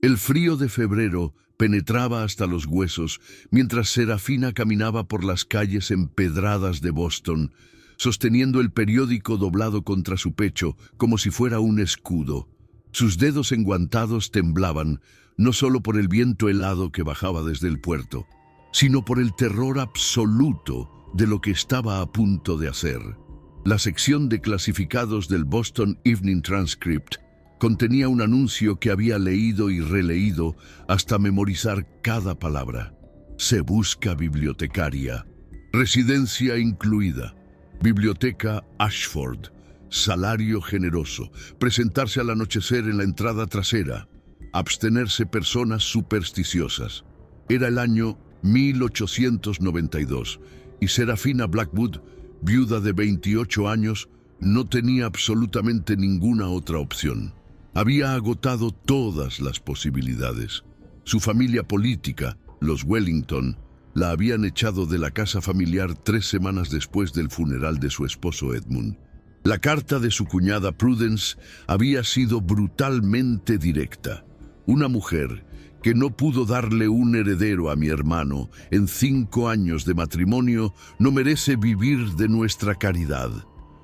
El frío de febrero penetraba hasta los huesos mientras Serafina caminaba por las calles empedradas de Boston, sosteniendo el periódico doblado contra su pecho como si fuera un escudo. Sus dedos enguantados temblaban, no solo por el viento helado que bajaba desde el puerto, sino por el terror absoluto de lo que estaba a punto de hacer. La sección de clasificados del Boston Evening Transcript contenía un anuncio que había leído y releído hasta memorizar cada palabra. Se busca bibliotecaria. Residencia incluida. Biblioteca Ashford. Salario generoso. Presentarse al anochecer en la entrada trasera. Abstenerse personas supersticiosas. Era el año 1892 y Serafina Blackwood, viuda de 28 años, no tenía absolutamente ninguna otra opción. Había agotado todas las posibilidades. Su familia política, los Wellington, la habían echado de la casa familiar 3 semanas después del funeral de su esposo Edmund. La carta de su cuñada Prudence había sido brutalmente directa. Una mujer que no pudo darle un heredero a mi hermano en 5 años de matrimonio no merece vivir de nuestra caridad.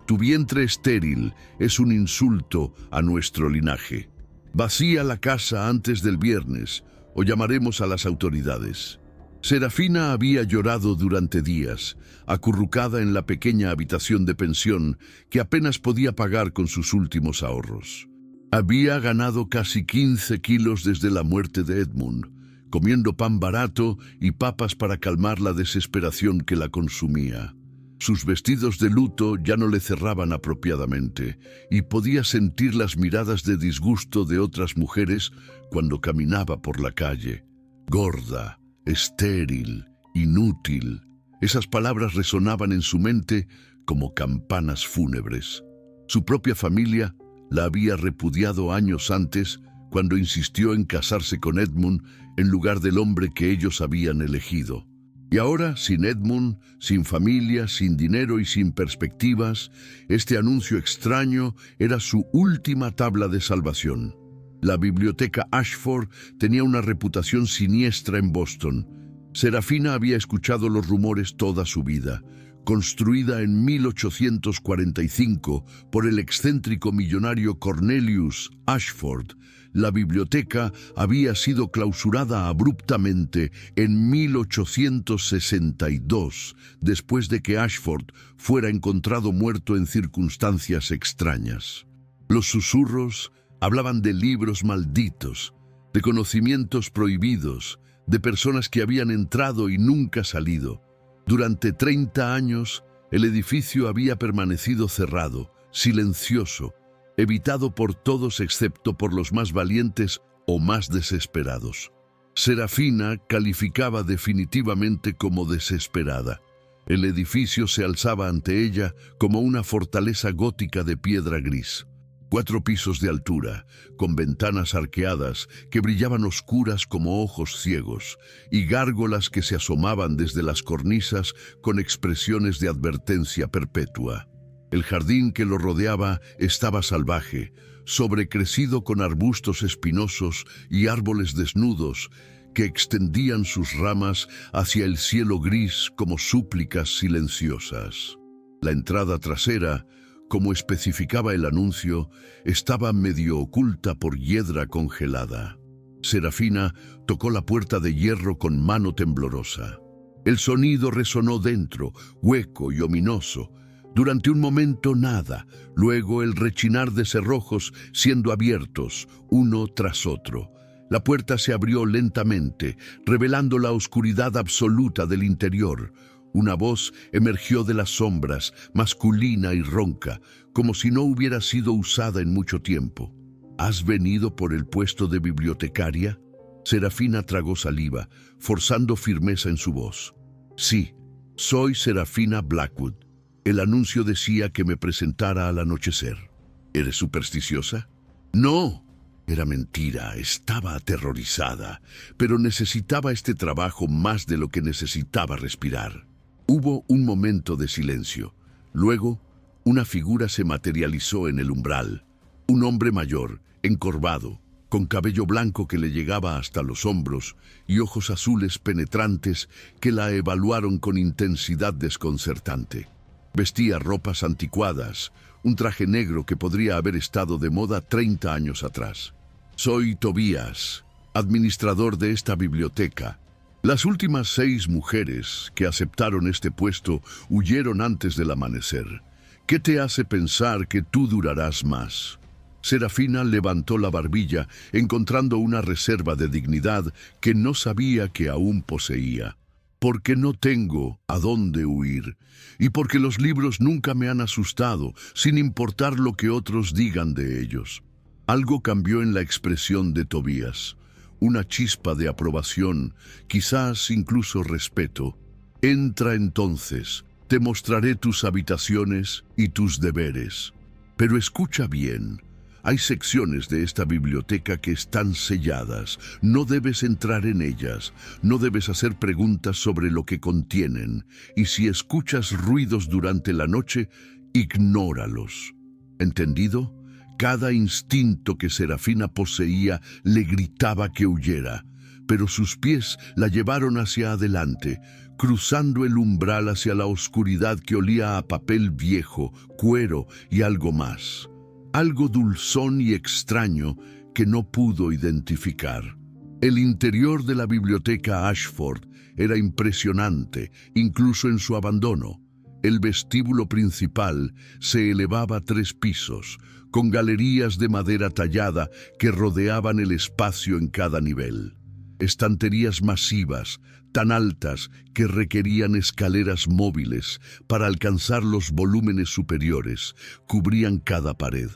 Tu vientre estéril es un insulto a nuestro linaje. Vacía la casa antes del viernes o llamaremos a las autoridades. Serafina había llorado durante días, acurrucada en la pequeña habitación de pensión que apenas podía pagar con sus últimos ahorros. Había ganado casi 15 kilos desde la muerte de Edmund, comiendo pan barato y papas para calmar la desesperación que la consumía. Sus vestidos de luto ya no le cerraban apropiadamente y podía sentir las miradas de disgusto de otras mujeres cuando caminaba por la calle. Gorda, estéril, inútil. Esas palabras resonaban en su mente como campanas fúnebres. Su propia familia la había repudiado años antes cuando insistió en casarse con Edmund en lugar del hombre que ellos habían elegido. Y ahora, sin Edmund, sin familia, sin dinero y sin perspectivas, este anuncio extraño era su última tabla de salvación. La biblioteca Ashford tenía una reputación siniestra en Boston. Serafina había escuchado los rumores toda su vida. Construida en 1845 por el excéntrico millonario Cornelius Ashford, la biblioteca había sido clausurada abruptamente en 1862, después de que Ashford fuera encontrado muerto en circunstancias extrañas. Los susurros hablaban de libros malditos, de conocimientos prohibidos, de personas que habían entrado y nunca salido. Durante 30 años, el edificio había permanecido cerrado, silencioso, evitado por todos excepto por los más valientes o más desesperados. Serafina calificaba definitivamente como desesperada. El edificio se alzaba ante ella como una fortaleza gótica de piedra gris. 4 pisos de altura, con ventanas arqueadas que brillaban oscuras como ojos ciegos, y gárgolas que se asomaban desde las cornisas con expresiones de advertencia perpetua. El jardín que lo rodeaba estaba salvaje, sobrecrecido con arbustos espinosos y árboles desnudos que extendían sus ramas hacia el cielo gris como súplicas silenciosas. La entrada trasera, como especificaba el anuncio, estaba medio oculta por hiedra congelada. Serafina tocó la puerta de hierro con mano temblorosa. El sonido resonó dentro, hueco y ominoso. Durante un momento nada, luego el rechinar de cerrojos siendo abiertos, uno tras otro. La puerta se abrió lentamente, revelando la oscuridad absoluta del interior. Una voz emergió de las sombras, masculina y ronca, como si no hubiera sido usada en mucho tiempo. ¿Has venido por el puesto de bibliotecaria? Serafina tragó saliva, forzando firmeza en su voz. Sí, soy Serafina Blackwood. El anuncio decía que me presentara al anochecer. ¿Eres supersticiosa? No. Era mentira, estaba aterrorizada, pero necesitaba este trabajo más de lo que necesitaba respirar. Hubo un momento de silencio. Luego, una figura se materializó en el umbral. Un hombre mayor, encorvado, con cabello blanco que le llegaba hasta los hombros y ojos azules penetrantes que la evaluaron con intensidad desconcertante. Vestía ropas anticuadas, un traje negro que podría haber estado de moda 30 años atrás. Soy Tobías, administrador de esta biblioteca. Las últimas 6 mujeres que aceptaron este puesto huyeron antes del amanecer. ¿Qué te hace pensar que tú durarás más? Serafina levantó la barbilla, encontrando una reserva de dignidad que no sabía que aún poseía. Porque no tengo a dónde huir, y porque los libros nunca me han asustado, sin importar lo que otros digan de ellos. Algo cambió en la expresión de Tobías. Una chispa de aprobación, quizás incluso respeto. Entra entonces, te mostraré tus habitaciones y tus deberes. Pero escucha bien. Hay secciones de esta biblioteca que están selladas. No debes entrar en ellas. No debes hacer preguntas sobre lo que contienen. Y si escuchas ruidos durante la noche, ignóralos. ¿Entendido? Cada instinto que Serafina poseía le gritaba que huyera, pero sus pies la llevaron hacia adelante, cruzando el umbral hacia la oscuridad que olía a papel viejo, cuero y algo más. Algo dulzón y extraño que no pudo identificar. El interior de la biblioteca Ashford era impresionante, incluso en su abandono. El vestíbulo principal se elevaba 3 pisos, con galerías de madera tallada que rodeaban el espacio en cada nivel. Estanterías masivas, tan altas que requerían escaleras móviles para alcanzar los volúmenes superiores, cubrían cada pared.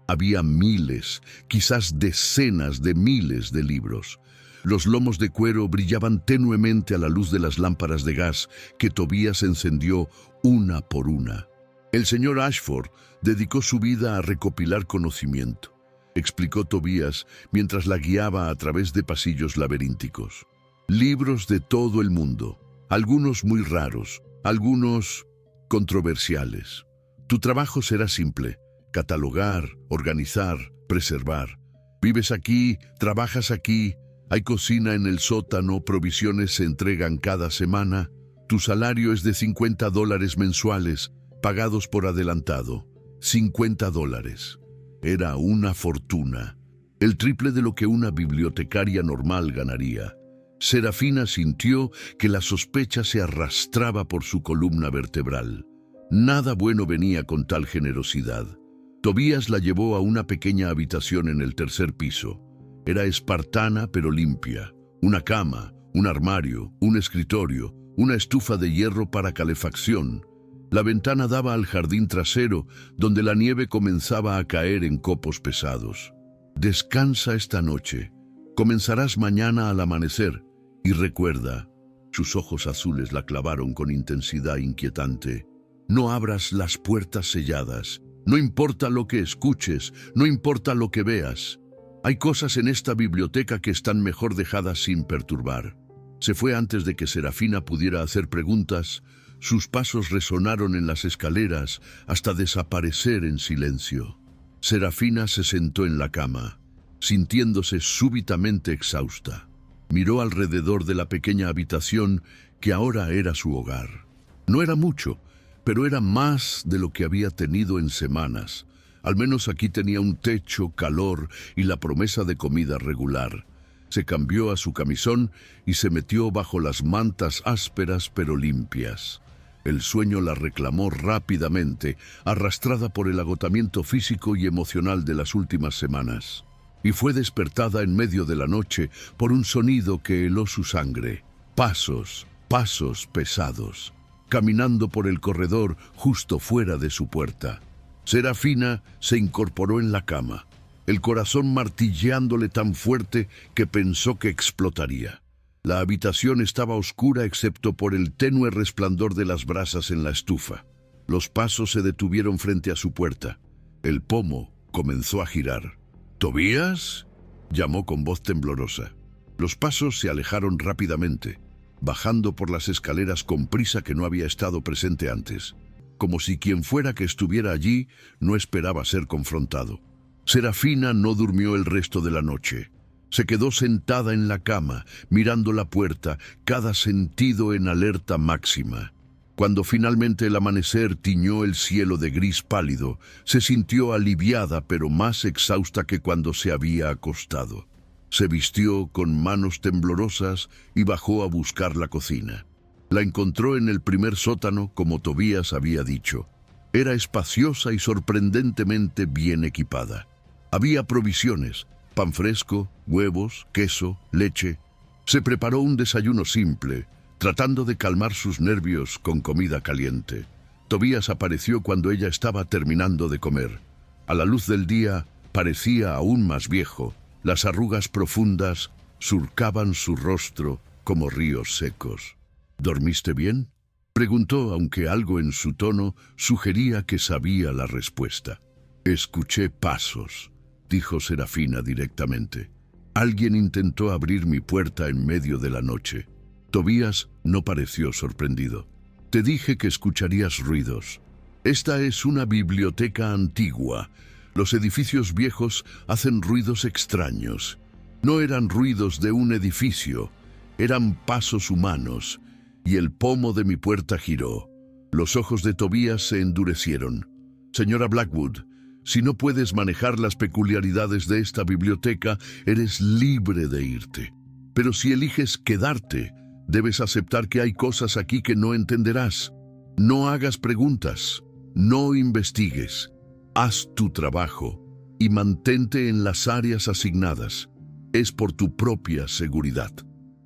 Había miles, quizás decenas de miles de libros. Los lomos de cuero brillaban tenuemente a la luz de las lámparas de gas que Tobías encendió una por una. El señor Ashford dedicó su vida a recopilar conocimiento, explicó Tobías mientras la guiaba a través de pasillos laberínticos. Libros de todo el mundo, algunos muy raros, algunos controversiales. Tu trabajo será simple: catalogar, organizar, preservar. Vives aquí, trabajas aquí, hay cocina en el sótano, provisiones se entregan cada semana. Tu salario es de $50 mensuales, pagados por adelantado. $50. Era una fortuna, el triple de lo que una bibliotecaria normal ganaría. Serafina sintió que la sospecha se arrastraba por su columna vertebral. Nada bueno venía con tal generosidad. Tobías la llevó a una pequeña habitación en el 3er piso. Era espartana pero limpia. Una cama, un armario, un escritorio, una estufa de hierro para calefacción. La ventana daba al jardín trasero, donde la nieve comenzaba a caer en copos pesados. Descansa esta noche. Comenzarás mañana al amanecer. Y recuerda, sus ojos azules la clavaron con intensidad inquietante. No abras las puertas selladas. No importa lo que escuches, no importa lo que veas. Hay cosas en esta biblioteca que están mejor dejadas sin perturbar. Se fue antes de que Serafina pudiera hacer preguntas. Sus pasos resonaron en las escaleras hasta desaparecer en silencio. Serafina se sentó en la cama, sintiéndose súbitamente exhausta. Miró alrededor de la pequeña habitación que ahora era su hogar. No era mucho, pero era más de lo que había tenido en semanas. Al menos aquí tenía un techo, calor y la promesa de comida regular. Se cambió a su camisón y se metió bajo las mantas ásperas pero limpias. El sueño la reclamó rápidamente, arrastrada por el agotamiento físico y emocional de las últimas semanas. Y fue despertada en medio de la noche por un sonido que heló su sangre. Pasos, pasos pesados, caminando por el corredor justo fuera de su puerta. Serafina se incorporó en la cama, el corazón martilleándole tan fuerte que pensó que explotaría. La habitación estaba oscura excepto por el tenue resplandor de las brasas en la estufa. Los pasos se detuvieron frente a su puerta. El pomo comenzó a girar. «¿Tobías?», llamó con voz temblorosa. Los pasos se alejaron rápidamente, bajando por las escaleras con prisa que no había estado presente antes, como si quien fuera que estuviera allí no esperaba ser confrontado. Serafina no durmió el resto de la noche. Se quedó sentada en la cama, mirando la puerta, cada sentido en alerta máxima. Cuando finalmente el amanecer tiñó el cielo de gris pálido, se sintió aliviada pero más exhausta que cuando se había acostado. Se vistió con manos temblorosas y bajó a buscar la cocina. La encontró en el primer sótano, como Tobías había dicho. Era espaciosa y sorprendentemente bien equipada. Había provisiones, pan fresco, huevos, queso, leche. Se preparó un desayuno simple, tratando de calmar sus nervios con comida caliente. Tobías apareció cuando ella estaba terminando de comer. A la luz del día parecía aún más viejo. Las arrugas profundas surcaban su rostro como ríos secos. ¿Dormiste bien?, preguntó, aunque algo en su tono sugería que sabía la respuesta. Escuché pasos, dijo Serafina directamente. Alguien intentó abrir mi puerta en medio de la noche. Tobías no pareció sorprendido. Te dije que escucharías ruidos. Esta es una biblioteca antigua. Los edificios viejos hacen ruidos extraños. No eran ruidos de un edificio, eran pasos humanos, y el pomo de mi puerta giró. Los ojos de Tobías se endurecieron. Señora Blackwood, si no puedes manejar las peculiaridades de esta biblioteca, eres libre de irte. Pero si eliges quedarte, debes aceptar que hay cosas aquí que no entenderás. No hagas preguntas, no investigues. Haz tu trabajo y mantente en las áreas asignadas. Es por tu propia seguridad.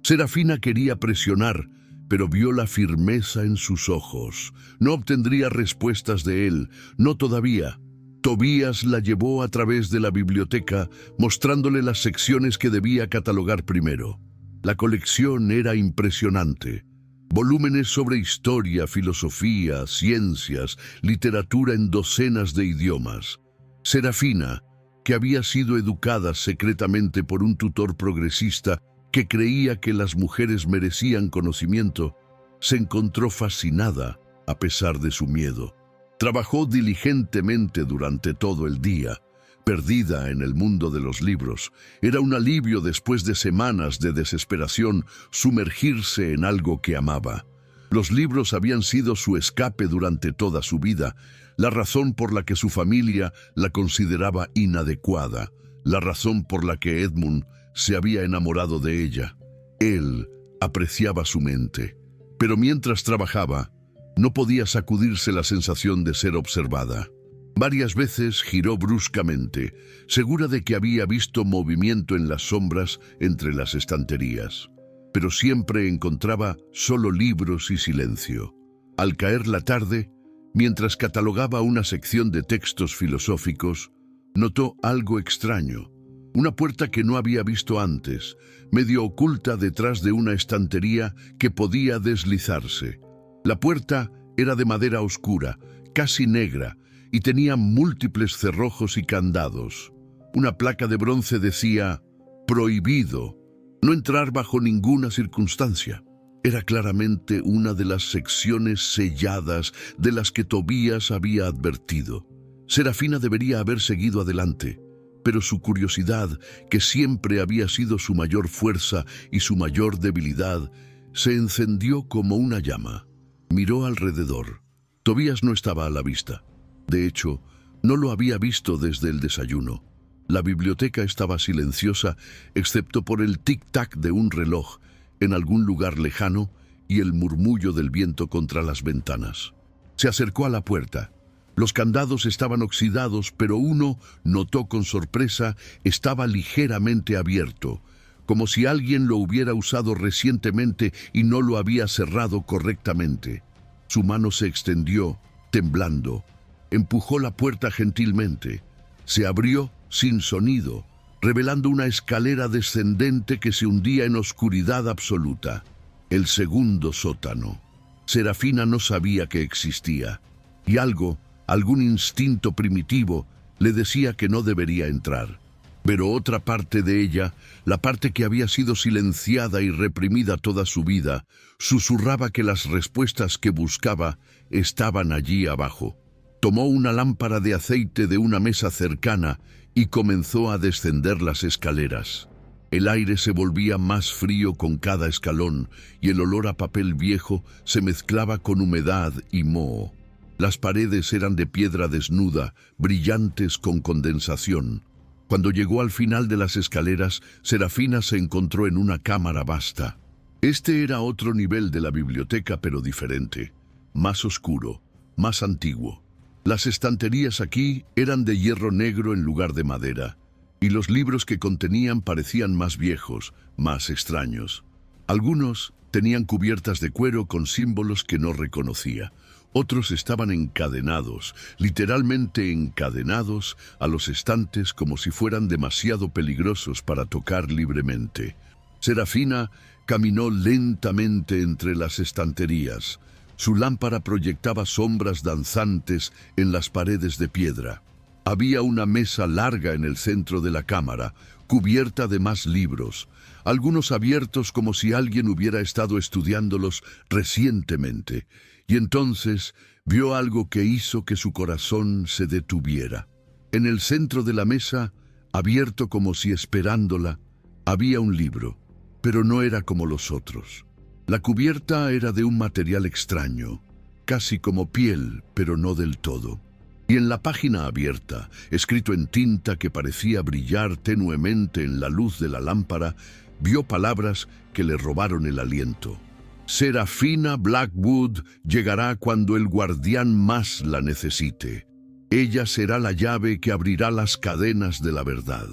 Serafina quería presionar, pero vio la firmeza en sus ojos. No obtendría respuestas de él, no todavía. Tobías la llevó a través de la biblioteca, mostrándole las secciones que debía catalogar primero. La colección era impresionante. Volúmenes sobre historia, filosofía, ciencias, literatura en docenas de idiomas. Serafina, que había sido educada secretamente por un tutor progresista que creía que las mujeres merecían conocimiento, se encontró fascinada a pesar de su miedo. Trabajó diligentemente durante todo el día, perdida en el mundo de los libros. Era un alivio después de semanas de desesperación sumergirse en algo que amaba. Los libros habían sido su escape durante toda su vida, la razón por la que su familia la consideraba inadecuada, la razón por la que Edmund se había enamorado de ella. Él apreciaba su mente, pero mientras trabajaba, no podía sacudirse la sensación de ser observada. Varias veces giró bruscamente, segura de que había visto movimiento en las sombras entre las estanterías, pero siempre encontraba solo libros y silencio. Al caer la tarde, mientras catalogaba una sección de textos filosóficos, notó algo extraño. Una puerta que no había visto antes, medio oculta detrás de una estantería que podía deslizarse. La puerta era de madera oscura, casi negra, y tenía múltiples cerrojos y candados. Una placa de bronce decía: «Prohibido, no entrar bajo ninguna circunstancia». Era claramente una de las secciones selladas de las que Tobías había advertido. Serafina debería haber seguido adelante, pero su curiosidad, que siempre había sido su mayor fuerza y su mayor debilidad, se encendió como una llama. Miró alrededor. Tobías no estaba a la vista. De hecho, no lo había visto desde el desayuno. La biblioteca estaba silenciosa, excepto por el tic-tac de un reloj en algún lugar lejano y el murmullo del viento contra las ventanas. Se acercó a la puerta. Los candados estaban oxidados, pero uno, notó con sorpresa, estaba ligeramente abierto, como si alguien lo hubiera usado recientemente y no lo había cerrado correctamente. Su mano se extendió, temblando. Empujó la puerta gentilmente. Se abrió sin sonido, revelando una escalera descendente que se hundía en oscuridad absoluta. El segundo sótano. Serafina no sabía que existía, y algún instinto primitivo, le decía que no debería entrar. Pero otra parte de ella, la parte que había sido silenciada y reprimida toda su vida, susurraba que las respuestas que buscaba estaban allí abajo. Tomó una lámpara de aceite de una mesa cercana y comenzó a descender las escaleras. El aire se volvía más frío con cada escalón y el olor a papel viejo se mezclaba con humedad y moho. Las paredes eran de piedra desnuda, brillantes con condensación. Cuando llegó al final de las escaleras, Serafina se encontró en una cámara vasta. Este era otro nivel de la biblioteca, pero diferente, más oscuro, más antiguo. Las estanterías aquí eran de hierro negro en lugar de madera, y los libros que contenían parecían más viejos, más extraños. Algunos tenían cubiertas de cuero con símbolos que no reconocía. Otros estaban encadenados, literalmente encadenados, a los estantes como si fueran demasiado peligrosos para tocar libremente. Serafina caminó lentamente entre las estanterías. Su lámpara proyectaba sombras danzantes en las paredes de piedra. Había una mesa larga en el centro de la cámara, cubierta de más libros, algunos abiertos como si alguien hubiera estado estudiándolos recientemente, y entonces vio algo que hizo que su corazón se detuviera. En el centro de la mesa, abierto como si esperándola, había un libro, pero no era como los otros. La cubierta era de un material extraño, casi como piel, pero no del todo. Y en la página abierta, escrito en tinta que parecía brillar tenuemente en la luz de la lámpara, vio palabras que le robaron el aliento. Serafina Blackwood llegará cuando el guardián más la necesite. Ella será la llave que abrirá las cadenas de la verdad.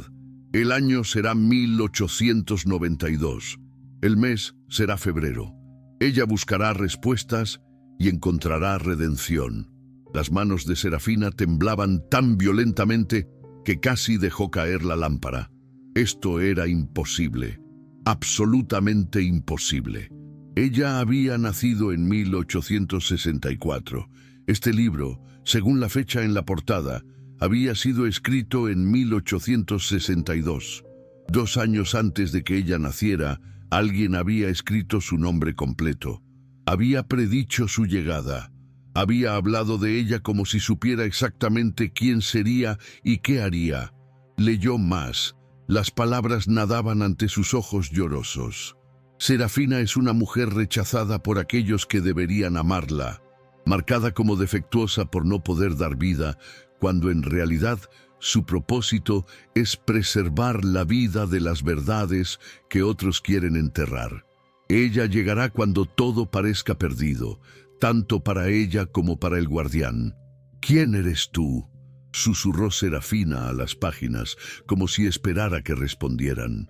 El año será 1892. El mes será febrero. Ella buscará respuestas y encontrará redención. Las manos de Serafina temblaban tan violentamente que casi dejó caer la lámpara. Esto era imposible, absolutamente imposible. Ella había nacido en 1864. Este libro, según la fecha en la portada, había sido escrito en 1862. 2 años antes de que ella naciera, alguien había escrito su nombre completo. Había predicho su llegada. Había hablado de ella como si supiera exactamente quién sería y qué haría. Leyó más. Las palabras nadaban ante sus ojos llorosos. Serafina es una mujer rechazada por aquellos que deberían amarla, marcada como defectuosa por no poder dar vida, cuando en realidad su propósito es preservar la vida de las verdades que otros quieren enterrar. Ella llegará cuando todo parezca perdido, tanto para ella como para el guardián. ¿Quién eres tú?, susurró Serafina a las páginas, como si esperara que respondieran.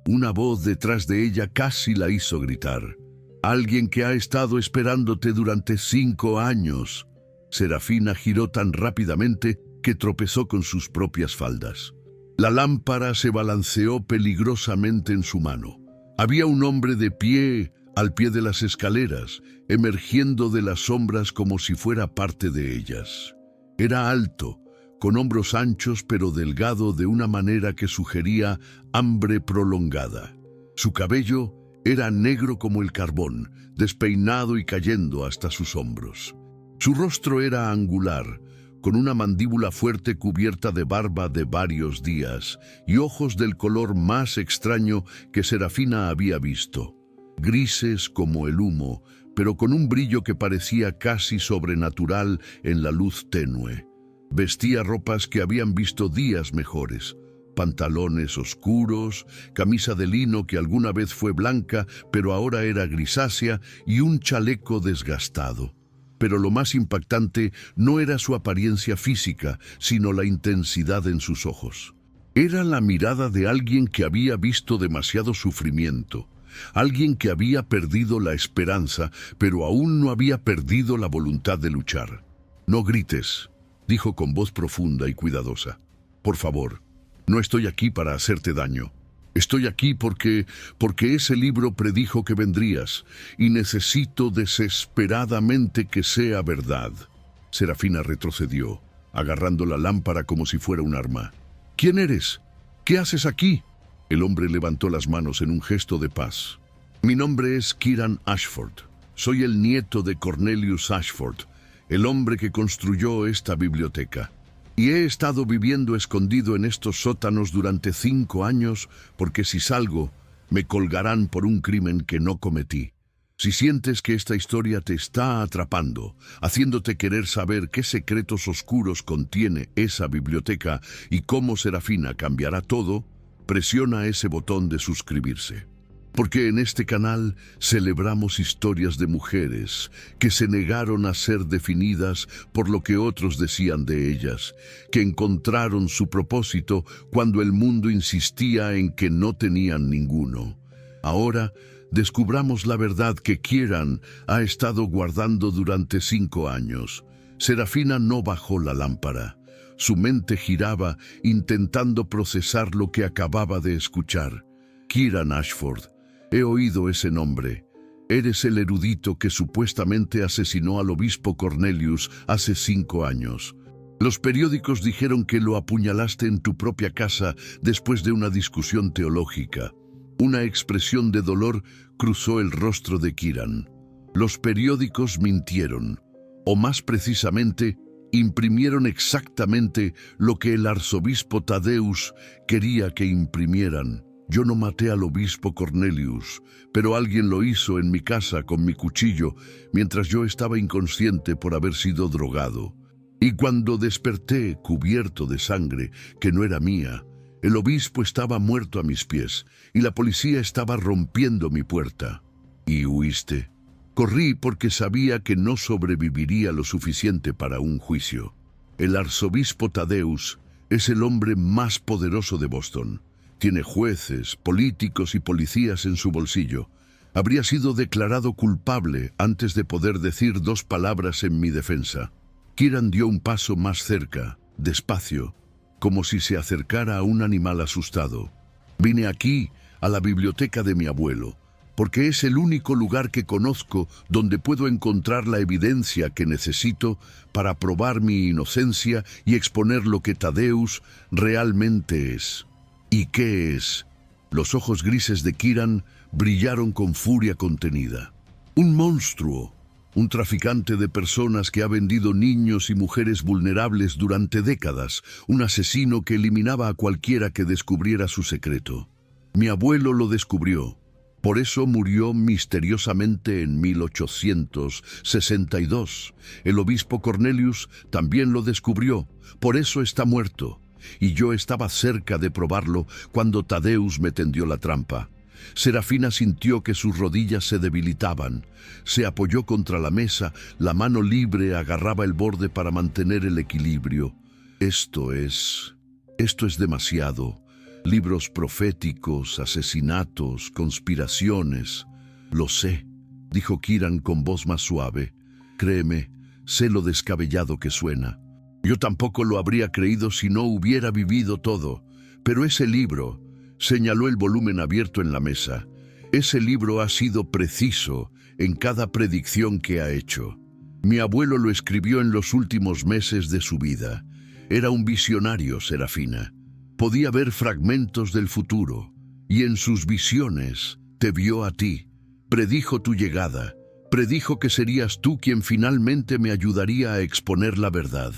Una voz detrás de ella casi la hizo gritar. Alguien que ha estado esperándote durante 5 años. Serafina giró tan rápidamente que tropezó con sus propias faldas. La lámpara se balanceó peligrosamente en su mano. Había un hombre de pie al pie de las escaleras, emergiendo de las sombras como si fuera parte de ellas. Era alto, con hombros anchos pero delgado de una manera que sugería hambre prolongada. Su cabello era negro como el carbón, despeinado y cayendo hasta sus hombros. Su rostro era angular, con una mandíbula fuerte cubierta de barba de varios días y ojos del color más extraño que Serafina había visto. Grises como el humo, pero con un brillo que parecía casi sobrenatural en la luz tenue. Vestía ropas que habían visto días mejores, pantalones oscuros, camisa de lino que alguna vez fue blanca pero ahora era grisácea y un chaleco desgastado. Pero lo más impactante no era su apariencia física, sino la intensidad en sus ojos. Era la mirada de alguien que había visto demasiado sufrimiento, alguien que había perdido la esperanza, pero aún no había perdido la voluntad de luchar. «No grites», dijo con voz profunda y cuidadosa. «Por favor, no estoy aquí para hacerte daño. Estoy aquí porque ese libro predijo que vendrías y necesito desesperadamente que sea verdad». Serafina retrocedió, agarrando la lámpara como si fuera un arma. «¿Quién eres? ¿Qué haces aquí?». El hombre levantó las manos en un gesto de paz. «Mi nombre es Kiran Ashford. Soy el nieto de Cornelius Ashford, el hombre que construyó esta biblioteca. Y he estado viviendo escondido en estos sótanos durante 5 años porque si salgo, me colgarán por un crimen que no cometí. Si sientes que esta historia te está atrapando, haciéndote querer saber qué secretos oscuros contiene esa biblioteca y cómo Serafina cambiará todo, presiona ese botón de suscribirse. Porque en este canal celebramos historias de mujeres que se negaron a ser definidas por lo que otros decían de ellas, que encontraron su propósito cuando el mundo insistía en que no tenían ninguno. Ahora, descubramos la verdad que Kieran ha estado guardando durante 5 años. Serafina no bajó la lámpara. Su mente giraba intentando procesar lo que acababa de escuchar. Kieran Ashford. He oído ese nombre. Eres el erudito que supuestamente asesinó al obispo Cornelius hace 5 años. Los periódicos dijeron que lo apuñalaste en tu propia casa después de una discusión teológica. Una expresión de dolor cruzó el rostro de Kieran. Los periódicos mintieron, o más precisamente, imprimieron exactamente lo que el arzobispo Thaddeus quería que imprimieran. Yo no maté al obispo Cornelius, pero alguien lo hizo en mi casa con mi cuchillo mientras yo estaba inconsciente por haber sido drogado. Y cuando desperté cubierto de sangre que no era mía, el obispo estaba muerto a mis pies y la policía estaba rompiendo mi puerta. ¿Y huiste? Corrí porque sabía que no sobreviviría lo suficiente para un juicio. El arzobispo Thaddeus es el hombre más poderoso de Boston. Tiene jueces, políticos y policías en su bolsillo. Habría sido declarado culpable antes de poder decir 2 palabras en mi defensa. Kieran dio un paso más cerca, despacio, como si se acercara a un animal asustado. Vine aquí, a la biblioteca de mi abuelo, porque es el único lugar que conozco donde puedo encontrar la evidencia que necesito para probar mi inocencia y exponer lo que Thaddeus realmente es. ¿Y qué es? Los ojos grises de Kieran brillaron con furia contenida. Un monstruo, un traficante de personas que ha vendido niños y mujeres vulnerables durante décadas, un asesino que eliminaba a cualquiera que descubriera su secreto. Mi abuelo lo descubrió. Por eso murió misteriosamente en 1862. El obispo Cornelius también lo descubrió. Por eso está muerto. Y yo estaba cerca de probarlo cuando Thaddeus me tendió la trampa. Serafina sintió que sus rodillas se debilitaban. Se apoyó contra la mesa, la mano libre agarraba el borde para mantener el equilibrio. Esto es demasiado. Libros proféticos, asesinatos, conspiraciones. Lo sé, dijo Kieran con voz más suave. Créeme, sé lo descabellado que suena. Yo tampoco lo habría creído si no hubiera vivido todo. Pero ese libro, señaló el volumen abierto en la mesa, ese libro ha sido preciso en cada predicción que ha hecho. Mi abuelo lo escribió en los últimos meses de su vida. Era un visionario, Serafina. Podía ver fragmentos del futuro, y en sus visiones te vio a ti. Predijo tu llegada. Predijo que serías tú quien finalmente me ayudaría a exponer la verdad.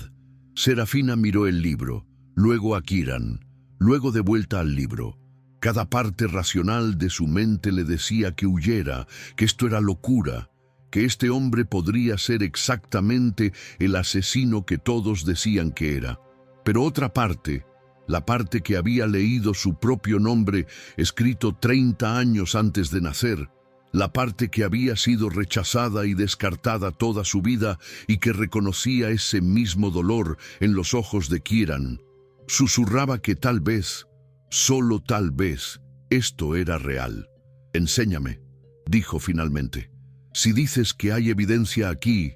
Serafina miró el libro, luego a Kieran, luego de vuelta al libro. Cada parte racional de su mente le decía que huyera, que esto era locura, que este hombre podría ser exactamente el asesino que todos decían que era. Pero otra parte, la parte que había leído su propio nombre escrito 30 años antes de nacer, la parte que había sido rechazada y descartada toda su vida y que reconocía ese mismo dolor en los ojos de Kieran, susurraba que tal vez, solo tal vez, esto era real. Enséñame, dijo finalmente. Si dices que hay evidencia aquí,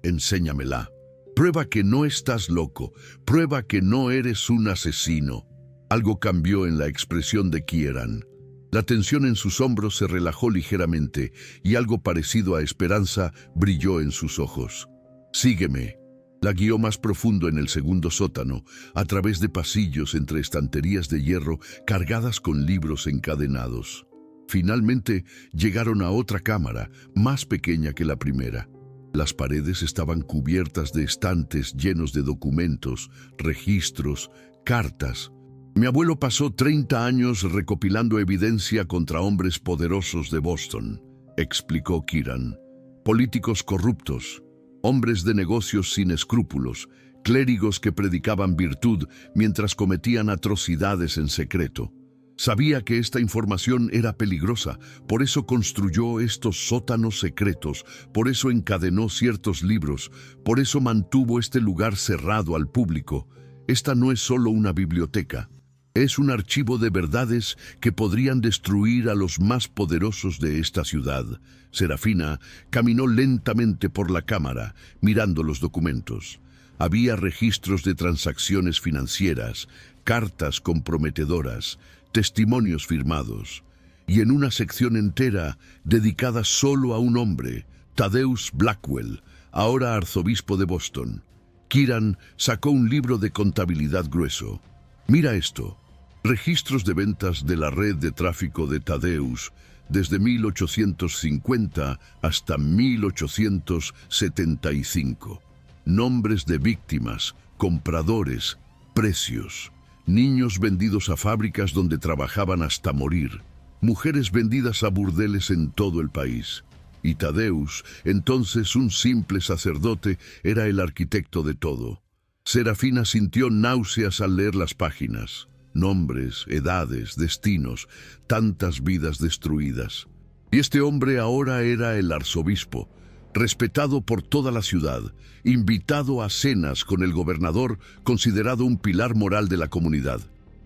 enséñamela. Prueba que no estás loco, prueba que no eres un asesino. Algo cambió en la expresión de Kieran. La tensión en sus hombros se relajó ligeramente y algo parecido a esperanza brilló en sus ojos. Sígueme. La guió más profundo en el segundo sótano, a través de pasillos entre estanterías de hierro cargadas con libros encadenados. Finalmente llegaron a otra cámara, más pequeña que la primera. Las paredes estaban cubiertas de estantes llenos de documentos, registros, cartas. Mi abuelo pasó 30 años recopilando evidencia contra hombres poderosos de Boston, explicó Kieran. Políticos corruptos, hombres de negocios sin escrúpulos, clérigos que predicaban virtud mientras cometían atrocidades en secreto. Sabía que esta información era peligrosa, por eso construyó estos sótanos secretos, por eso encadenó ciertos libros, por eso mantuvo este lugar cerrado al público. Esta no es solo una biblioteca, es un archivo de verdades que podrían destruir a los más poderosos de esta ciudad. Serafina caminó lentamente por la cámara, mirando los documentos. Había registros de transacciones financieras, cartas comprometedoras, testimonios firmados, y en una sección entera dedicada solo a un hombre, Thaddeus Blackwell, ahora arzobispo de Boston. Kieran sacó un libro de contabilidad grueso. Mira esto, registros de ventas de la red de tráfico de Thaddeus desde 1850 hasta 1875. Nombres de víctimas, compradores, precios. Niños vendidos a fábricas donde trabajaban hasta morir, mujeres vendidas a burdeles en todo el país. Y Thaddeus, entonces un simple sacerdote, era el arquitecto de todo. Serafina sintió náuseas al leer las páginas. Nombres, edades, destinos, tantas vidas destruidas. Y este hombre ahora era el arzobispo, respetado por toda la ciudad, invitado a cenas con el gobernador, considerado un pilar moral de la comunidad.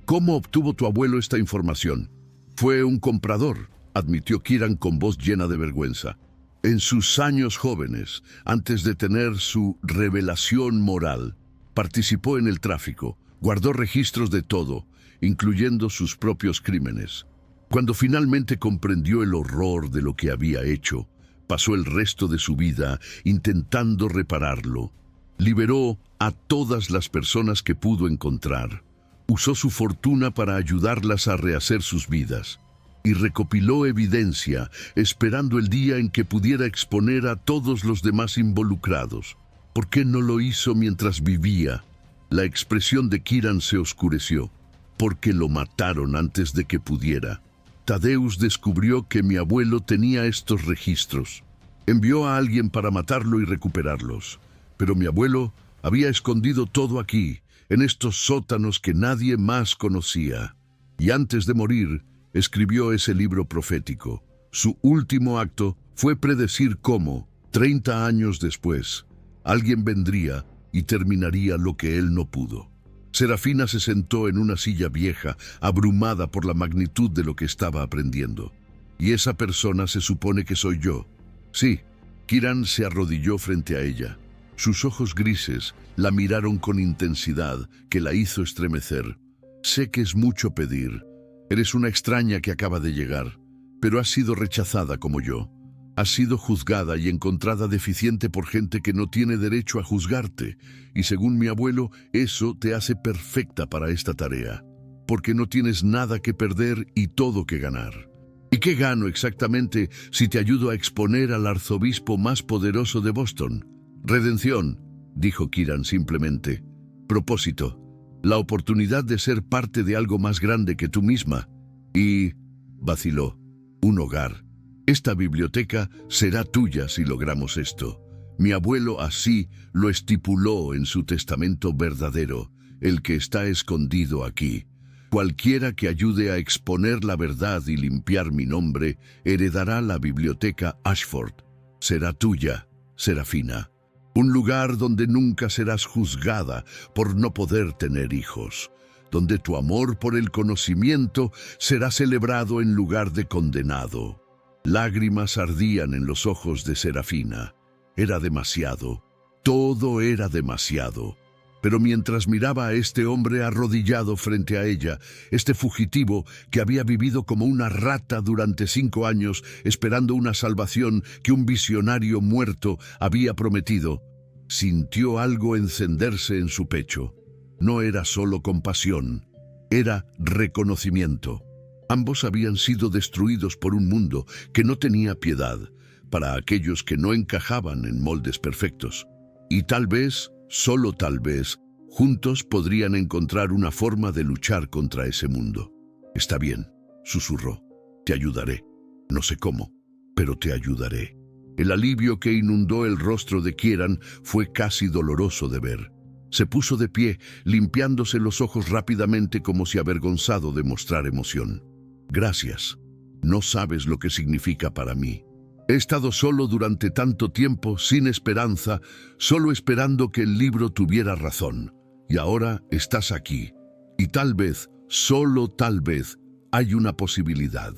¿Cómo obtuvo tu abuelo esta información? Fue un comprador, admitió Kieran con voz llena de vergüenza. En sus años jóvenes, antes de tener su revelación moral, participó en el tráfico, guardó registros de todo, incluyendo sus propios crímenes. Cuando finalmente comprendió el horror de lo que había hecho, pasó el resto de su vida intentando repararlo. Liberó a todas las personas que pudo encontrar. Usó su fortuna para ayudarlas a rehacer sus vidas. Y recopiló evidencia, esperando el día en que pudiera exponer a todos los demás involucrados. ¿Por qué no lo hizo mientras vivía? La expresión de Kieran se oscureció. Porque lo mataron antes de que pudiera. Thaddeus descubrió que mi abuelo tenía estos registros. Envió a alguien para matarlo y recuperarlos. Pero mi abuelo había escondido todo aquí, en estos sótanos que nadie más conocía. Y antes de morir, escribió ese libro profético. Su último acto fue predecir cómo, 30 años después, alguien vendría y terminaría lo que él no pudo. Serafina se sentó en una silla vieja, abrumada por la magnitud de lo que estaba aprendiendo. Y esa persona se supone que soy yo. Sí, Kieran se arrodilló frente a ella. Sus ojos grises la miraron con intensidad que la hizo estremecer. Sé que es mucho pedir. Eres una extraña que acaba de llegar, pero has sido rechazada como yo. Has sido juzgada y encontrada deficiente por gente que no tiene derecho a juzgarte, y según mi abuelo, eso te hace perfecta para esta tarea, porque no tienes nada que perder y todo que ganar. ¿Y qué gano exactamente si te ayudo a exponer al arzobispo más poderoso de Boston? Redención, dijo Kieran simplemente. Propósito, la oportunidad de ser parte de algo más grande que tú misma. Y, vaciló, un hogar. Esta biblioteca será tuya si logramos esto. Mi abuelo así lo estipuló en su testamento verdadero, el que está escondido aquí. Cualquiera que ayude a exponer la verdad y limpiar mi nombre, heredará la biblioteca Ashford. Será tuya, Serafina. Un lugar donde nunca serás juzgada por no poder tener hijos, donde tu amor por el conocimiento será celebrado en lugar de condenado. Lágrimas ardían en los ojos de Serafina. Era demasiado. Todo era demasiado. Pero mientras miraba a este hombre arrodillado frente a ella, este fugitivo que había vivido como una rata durante 5 años, esperando una salvación que un visionario muerto había prometido, sintió algo encenderse en su pecho. No era solo compasión, era reconocimiento. Ambos habían sido destruidos por un mundo que no tenía piedad, para aquellos que no encajaban en moldes perfectos. Y tal vez, solo tal vez, juntos podrían encontrar una forma de luchar contra ese mundo. «Está bien», susurró. «Te ayudaré. No sé cómo, pero te ayudaré». El alivio que inundó el rostro de Kieran fue casi doloroso de ver. Se puso de pie, limpiándose los ojos rápidamente como si avergonzado de mostrar emoción. «Gracias. No sabes lo que significa para mí. He estado solo durante tanto tiempo, sin esperanza, solo esperando que el libro tuviera razón. Y ahora estás aquí. Y tal vez, solo tal vez, hay una posibilidad».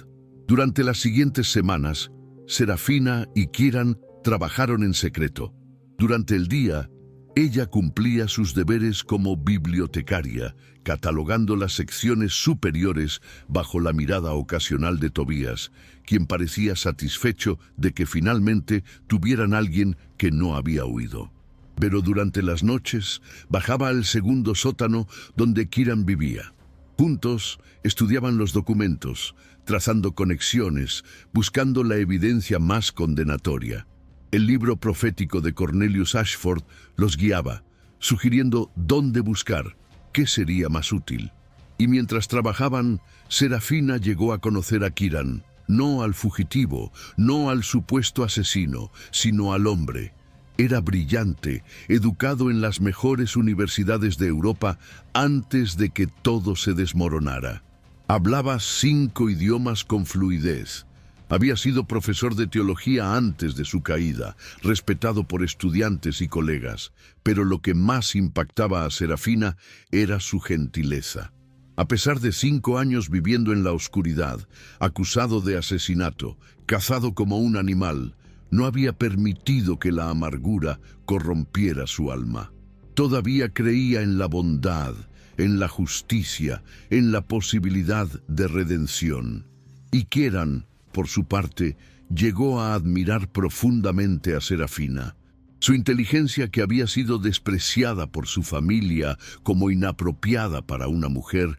Durante las siguientes semanas, Serafina y Kieran trabajaron en secreto. Durante el día, ella cumplía sus deberes como bibliotecaria, catalogando las secciones superiores bajo la mirada ocasional de Tobías, quien parecía satisfecho de que finalmente tuvieran alguien que no había huido. Pero durante las noches bajaba al segundo sótano donde Kieran vivía. Juntos estudiaban los documentos, trazando conexiones, buscando la evidencia más condenatoria. El libro profético de Cornelius Ashford los guiaba, sugiriendo dónde buscar, qué sería más útil. Y mientras trabajaban, Serafina llegó a conocer a Kieran, no al fugitivo, no al supuesto asesino, sino al hombre. Era brillante, educado en las mejores universidades de Europa antes de que todo se desmoronara. Hablaba 5 idiomas con fluidez. Había sido profesor de teología antes de su caída, respetado por estudiantes y colegas, pero lo que más impactaba a Serafina era su gentileza. A pesar de 5 años viviendo en la oscuridad, acusado de asesinato, cazado como un animal, no había permitido que la amargura corrompiera su alma. Todavía creía en la bondad, en la justicia, en la posibilidad de redención. Y Kieran, por su parte, llegó a admirar profundamente a Serafina. Su inteligencia, que había sido despreciada por su familia como inapropiada para una mujer,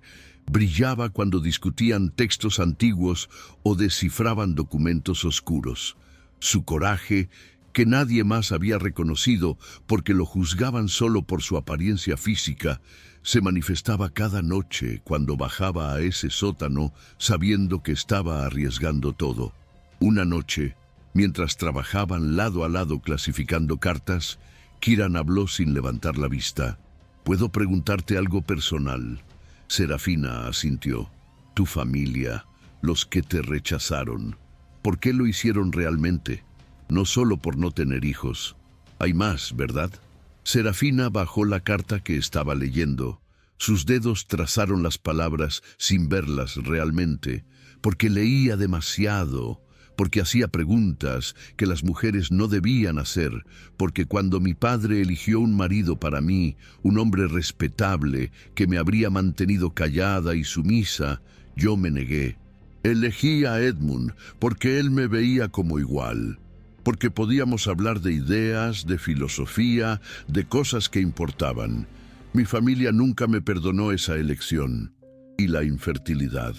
brillaba cuando discutían textos antiguos o descifraban documentos oscuros. Su coraje, que nadie más había reconocido porque lo juzgaban solo por su apariencia física, se manifestaba cada noche cuando bajaba a ese sótano sabiendo que estaba arriesgando todo. Una noche, mientras trabajaban lado a lado clasificando cartas, Kieran habló sin levantar la vista. «¿Puedo preguntarte algo personal?» Serafina asintió. «Tu familia, los que te rechazaron, ¿por qué lo hicieron realmente? No solo por no tener hijos. Hay más, ¿verdad?» Serafina bajó la carta que estaba leyendo. Sus dedos trazaron las palabras sin verlas realmente, porque leía demasiado, porque hacía preguntas que las mujeres no debían hacer, porque cuando mi padre eligió un marido para mí, un hombre respetable que me habría mantenido callada y sumisa, yo me negué. Elegí a Edmund porque él me veía como igual, porque podíamos hablar de ideas, de filosofía, de cosas que importaban. Mi familia nunca me perdonó esa elección. Y la infertilidad.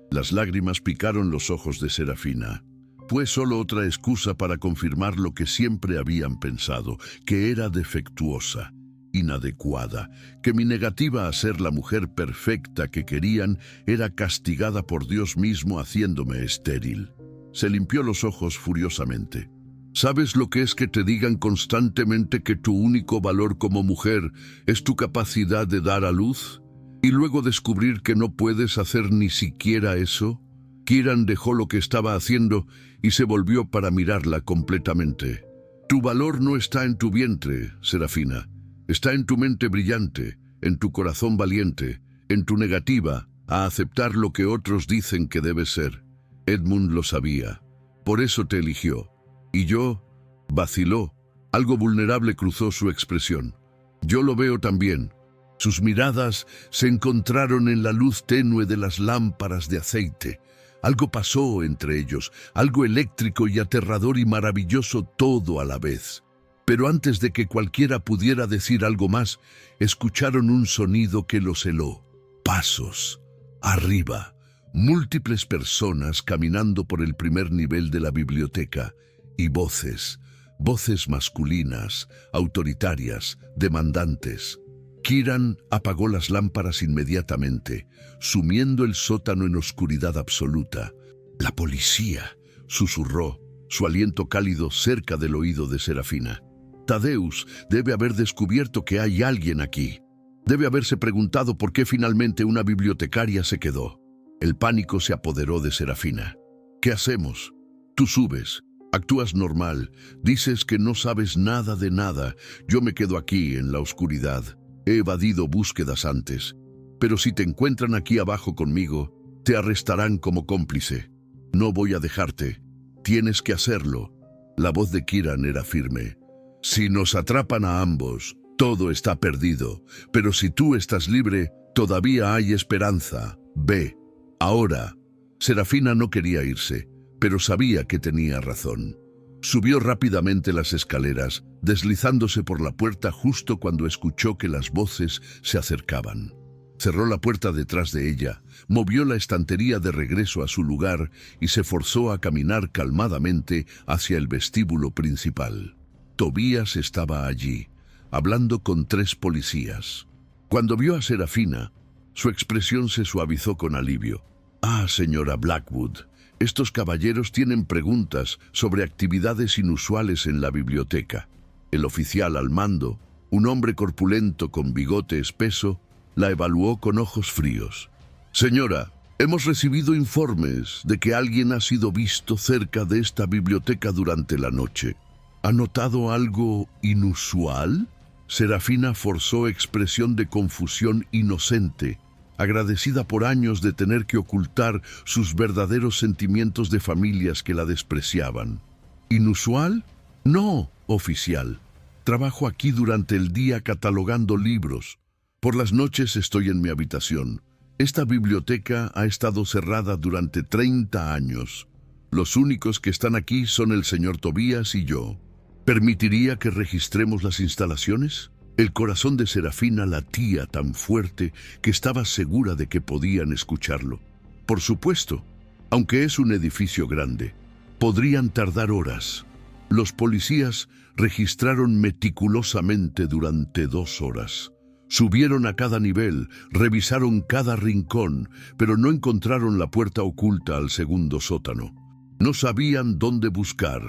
Las lágrimas picaron los ojos de Serafina. Fue solo otra excusa para confirmar lo que siempre habían pensado, que era defectuosa, inadecuada, que mi negativa a ser la mujer perfecta que querían era castigada por Dios mismo haciéndome estéril. Se limpió los ojos furiosamente. ¿Sabes lo que es que te digan constantemente que tu único valor como mujer es tu capacidad de dar a luz? ¿Y luego descubrir que no puedes hacer ni siquiera eso? Kieran dejó lo que estaba haciendo y se volvió para mirarla completamente. Tu valor no está en tu vientre, Serafina. Está en tu mente brillante, en tu corazón valiente, en tu negativa a aceptar lo que otros dicen que debes ser. Edmund lo sabía. Por eso te eligió. Y yo, vaciló. Algo vulnerable cruzó su expresión. Yo lo veo también. Sus miradas se encontraron en la luz tenue de las lámparas de aceite. Algo pasó entre ellos, algo eléctrico y aterrador y maravilloso todo a la vez. Pero antes de que cualquiera pudiera decir algo más, escucharon un sonido que los heló. Pasos. Arriba. Múltiples personas caminando por el primer nivel de la biblioteca. y voces, voces masculinas, autoritarias, demandantes. Kieran apagó las lámparas inmediatamente, sumiendo el sótano en oscuridad absoluta. «La policía», susurró, su aliento cálido cerca del oído de Serafina. «Thaddeus debe haber descubierto que hay alguien aquí. Debe haberse preguntado por qué finalmente una bibliotecaria se quedó». El pánico se apoderó de Serafina. «¿Qué hacemos? Tú subes, actúas normal, dices que no sabes nada de nada. Yo me quedo aquí en la oscuridad. He evadido búsquedas antes. Pero si te encuentran aquí abajo conmigo, te arrestarán como cómplice. No voy a dejarte. Tienes que hacerlo». La voz de Kieran era firme. «Si nos atrapan a ambos, todo está perdido. Pero si tú estás libre, todavía hay esperanza. Ve. Ahora». Serafina no quería irse, pero sabía que tenía razón. Subió rápidamente las escaleras, deslizándose por la puerta justo cuando escuchó que las voces se acercaban. Cerró la puerta detrás de ella, movió la estantería de regreso a su lugar y se forzó a caminar calmadamente hacia el vestíbulo principal. Tobías estaba allí, hablando con 3 policías. Cuando vio a Serafina, su expresión se suavizó con alivio. «Ah, señora Blackwood, estos caballeros tienen preguntas sobre actividades inusuales en la biblioteca». El oficial al mando, un hombre corpulento con bigote espeso, la evaluó con ojos fríos. «Señora, hemos recibido informes de que alguien ha sido visto cerca de esta biblioteca durante la noche. ¿Ha notado algo inusual?». Serafina forzó expresión de confusión inocente, agradecida por años de tener que ocultar sus verdaderos sentimientos de familias que la despreciaban. «¿Inusual? No, oficial. Trabajo aquí durante el día catalogando libros. Por las noches estoy en mi habitación. Esta biblioteca ha estado cerrada durante 30 años. Los únicos que están aquí son el señor Tobías y yo. ¿Permitiría que registremos las instalaciones?». El corazón de Serafina latía tan fuerte que estaba segura de que podían escucharlo. «Por supuesto, aunque es un edificio grande. Podrían tardar horas». Los policías registraron meticulosamente durante 2 horas. Subieron a cada nivel, revisaron cada rincón, pero no encontraron la puerta oculta al segundo sótano. No sabían dónde buscar,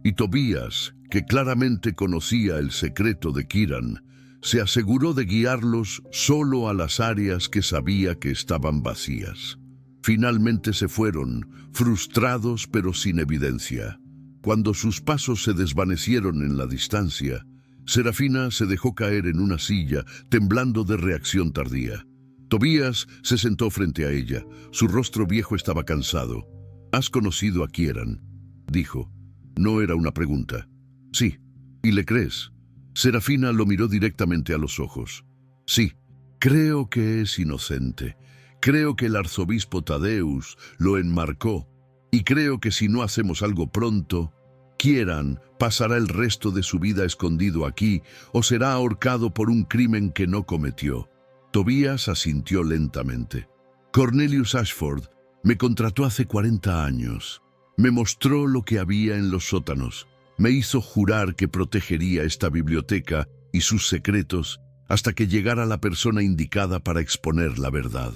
y Tobías, que claramente conocía el secreto de Kieran, se aseguró de guiarlos solo a las áreas que sabía que estaban vacías. Finalmente se fueron, frustrados pero sin evidencia. Cuando sus pasos se desvanecieron en la distancia, Serafina se dejó caer en una silla, temblando de reacción tardía. Tobías se sentó frente a ella. Su rostro viejo estaba cansado. «¿Has conocido a Kieran?», dijo. No era una pregunta. «Sí. ¿Y le crees?». Serafina lo miró directamente a los ojos. «Sí, creo que es inocente. Creo que el arzobispo Thaddeus lo enmarcó. Y creo que si no hacemos algo pronto, Kieran pasará el resto de su vida escondido aquí o será ahorcado por un crimen que no cometió». Tobías asintió lentamente. «Cornelius Ashford me contrató hace 40 años. Me mostró lo que había en los sótanos. Me hizo jurar que protegería esta biblioteca y sus secretos hasta que llegara la persona indicada para exponer la verdad.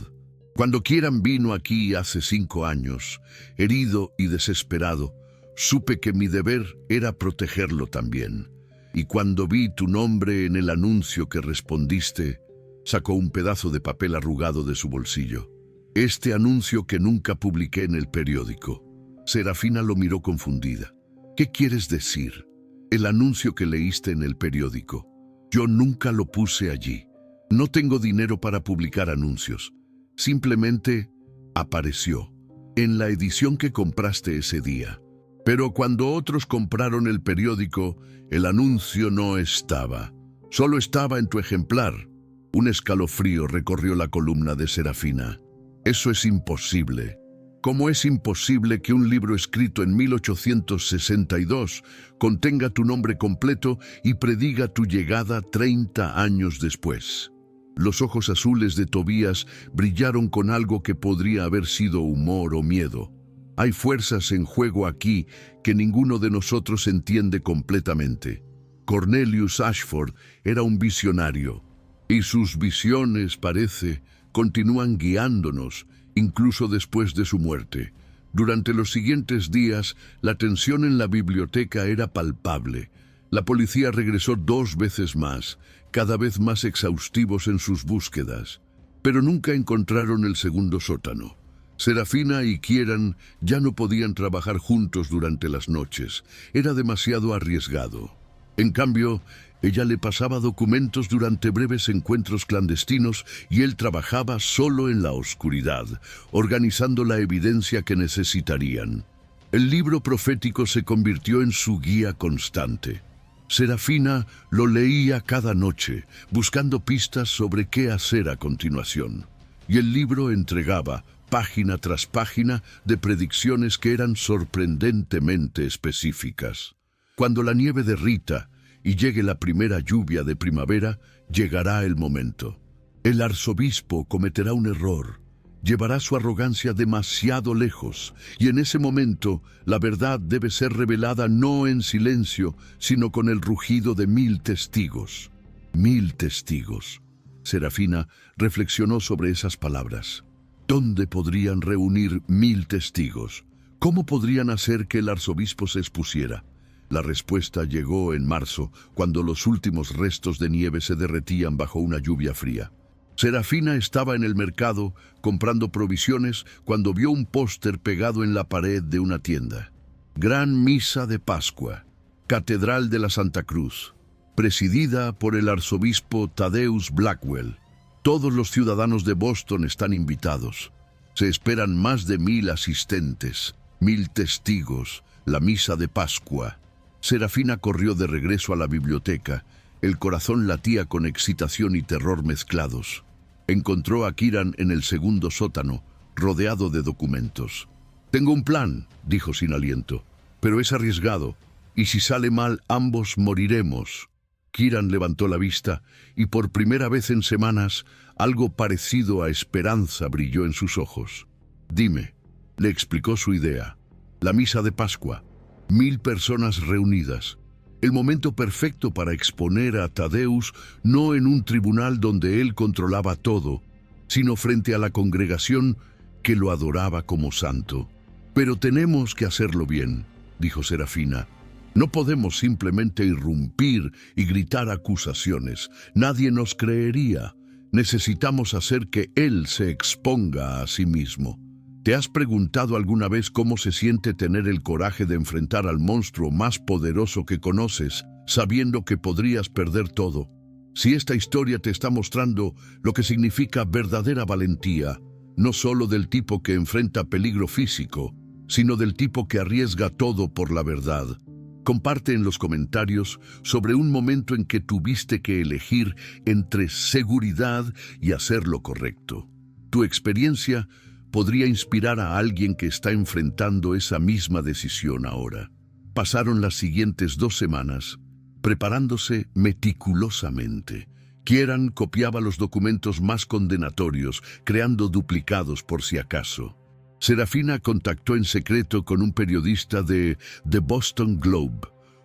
Cuando Kieran vino aquí hace 5 años, herido y desesperado, supe que mi deber era protegerlo también. Y cuando vi tu nombre en el anuncio que respondiste, sacó un pedazo de papel arrugado de su bolsillo. Este anuncio que nunca publiqué en el periódico». Serafina lo miró confundida. «¿Qué quieres decir? El anuncio que leíste en el periódico. Yo nunca lo puse allí. No tengo dinero para publicar anuncios. Simplemente apareció en la edición que compraste ese día. Pero cuando otros compraron el periódico, el anuncio no estaba. Solo estaba en tu ejemplar». Un escalofrío recorrió la columna de Serafina. «Eso es imposible. ¿Cómo es imposible que un libro escrito en 1862 contenga tu nombre completo y prediga tu llegada 30 años después?» Los ojos azules de Tobías brillaron con algo que podría haber sido humor o miedo. Hay fuerzas en juego aquí que ninguno de nosotros entiende completamente. Cornelius Ashford era un visionario, y sus visiones, parece, continúan guiándonos, incluso después de su muerte. Durante los siguientes días, la tensión en la biblioteca era palpable. La policía regresó 2 veces más, cada vez más exhaustivos en sus búsquedas, pero nunca encontraron el segundo sótano. Serafina y Kieran ya no podían trabajar juntos durante las noches. Era demasiado arriesgado. En cambio, ella le pasaba documentos durante breves encuentros clandestinos y él trabajaba solo en la oscuridad, organizando la evidencia que necesitarían. El libro profético se convirtió en su guía constante. Serafina lo leía cada noche, buscando pistas sobre qué hacer a continuación. Y el libro entregaba, página tras página, de predicciones que eran sorprendentemente específicas. Cuando la nieve derrita y llegue la primera lluvia de primavera, llegará el momento. El arzobispo cometerá un error, llevará su arrogancia demasiado lejos, y en ese momento la verdad debe ser revelada no en silencio, sino con el rugido de 1000 testigos. 1000 testigos. Serafina reflexionó sobre esas palabras. ¿Dónde podrían reunir 1000 testigos? ¿Cómo podrían hacer que el arzobispo se expusiera? La respuesta llegó en marzo, cuando los últimos restos de nieve se derretían bajo una lluvia fría. Serafina estaba en el mercado comprando provisiones cuando vio un póster pegado en la pared de una tienda. Gran Misa de Pascua, Catedral de la Santa Cruz, presidida por el arzobispo Thaddeus Blackwell. Todos los ciudadanos de Boston están invitados. Se esperan más de 1000 asistentes, 1000 testigos, la Misa de Pascua. Serafina corrió de regreso a la biblioteca. El corazón latía con excitación y terror mezclados. Encontró a Kieran en el segundo sótano, rodeado de documentos. «Tengo un plan», dijo sin aliento, «pero es arriesgado, y si sale mal, ambos moriremos». Kieran levantó la vista, y por primera vez en semanas, algo parecido a esperanza brilló en sus ojos. «Dime», le explicó su idea. «La misa de Pascua, 1000 personas reunidas. El momento perfecto para exponer a Thaddeus no en un tribunal donde él controlaba todo, sino frente a la congregación que lo adoraba como santo. Pero tenemos que hacerlo bien», dijo Serafina. «No podemos simplemente irrumpir y gritar acusaciones. Nadie nos creería. Necesitamos hacer que él se exponga a sí mismo». ¿Te has preguntado alguna vez cómo se siente tener el coraje de enfrentar al monstruo más poderoso que conoces, sabiendo que podrías perder todo? Si esta historia te está mostrando lo que significa verdadera valentía, no solo del tipo que enfrenta peligro físico, sino del tipo que arriesga todo por la verdad. Comparte en los comentarios sobre un momento en que tuviste que elegir entre seguridad y hacer lo correcto. Tu experiencia podría inspirar a alguien que está enfrentando esa misma decisión ahora. Pasaron las siguientes 2 semanas preparándose meticulosamente. Kieran copiaba los documentos más condenatorios, creando duplicados por si acaso. Serafina contactó en secreto con un periodista de The Boston Globe,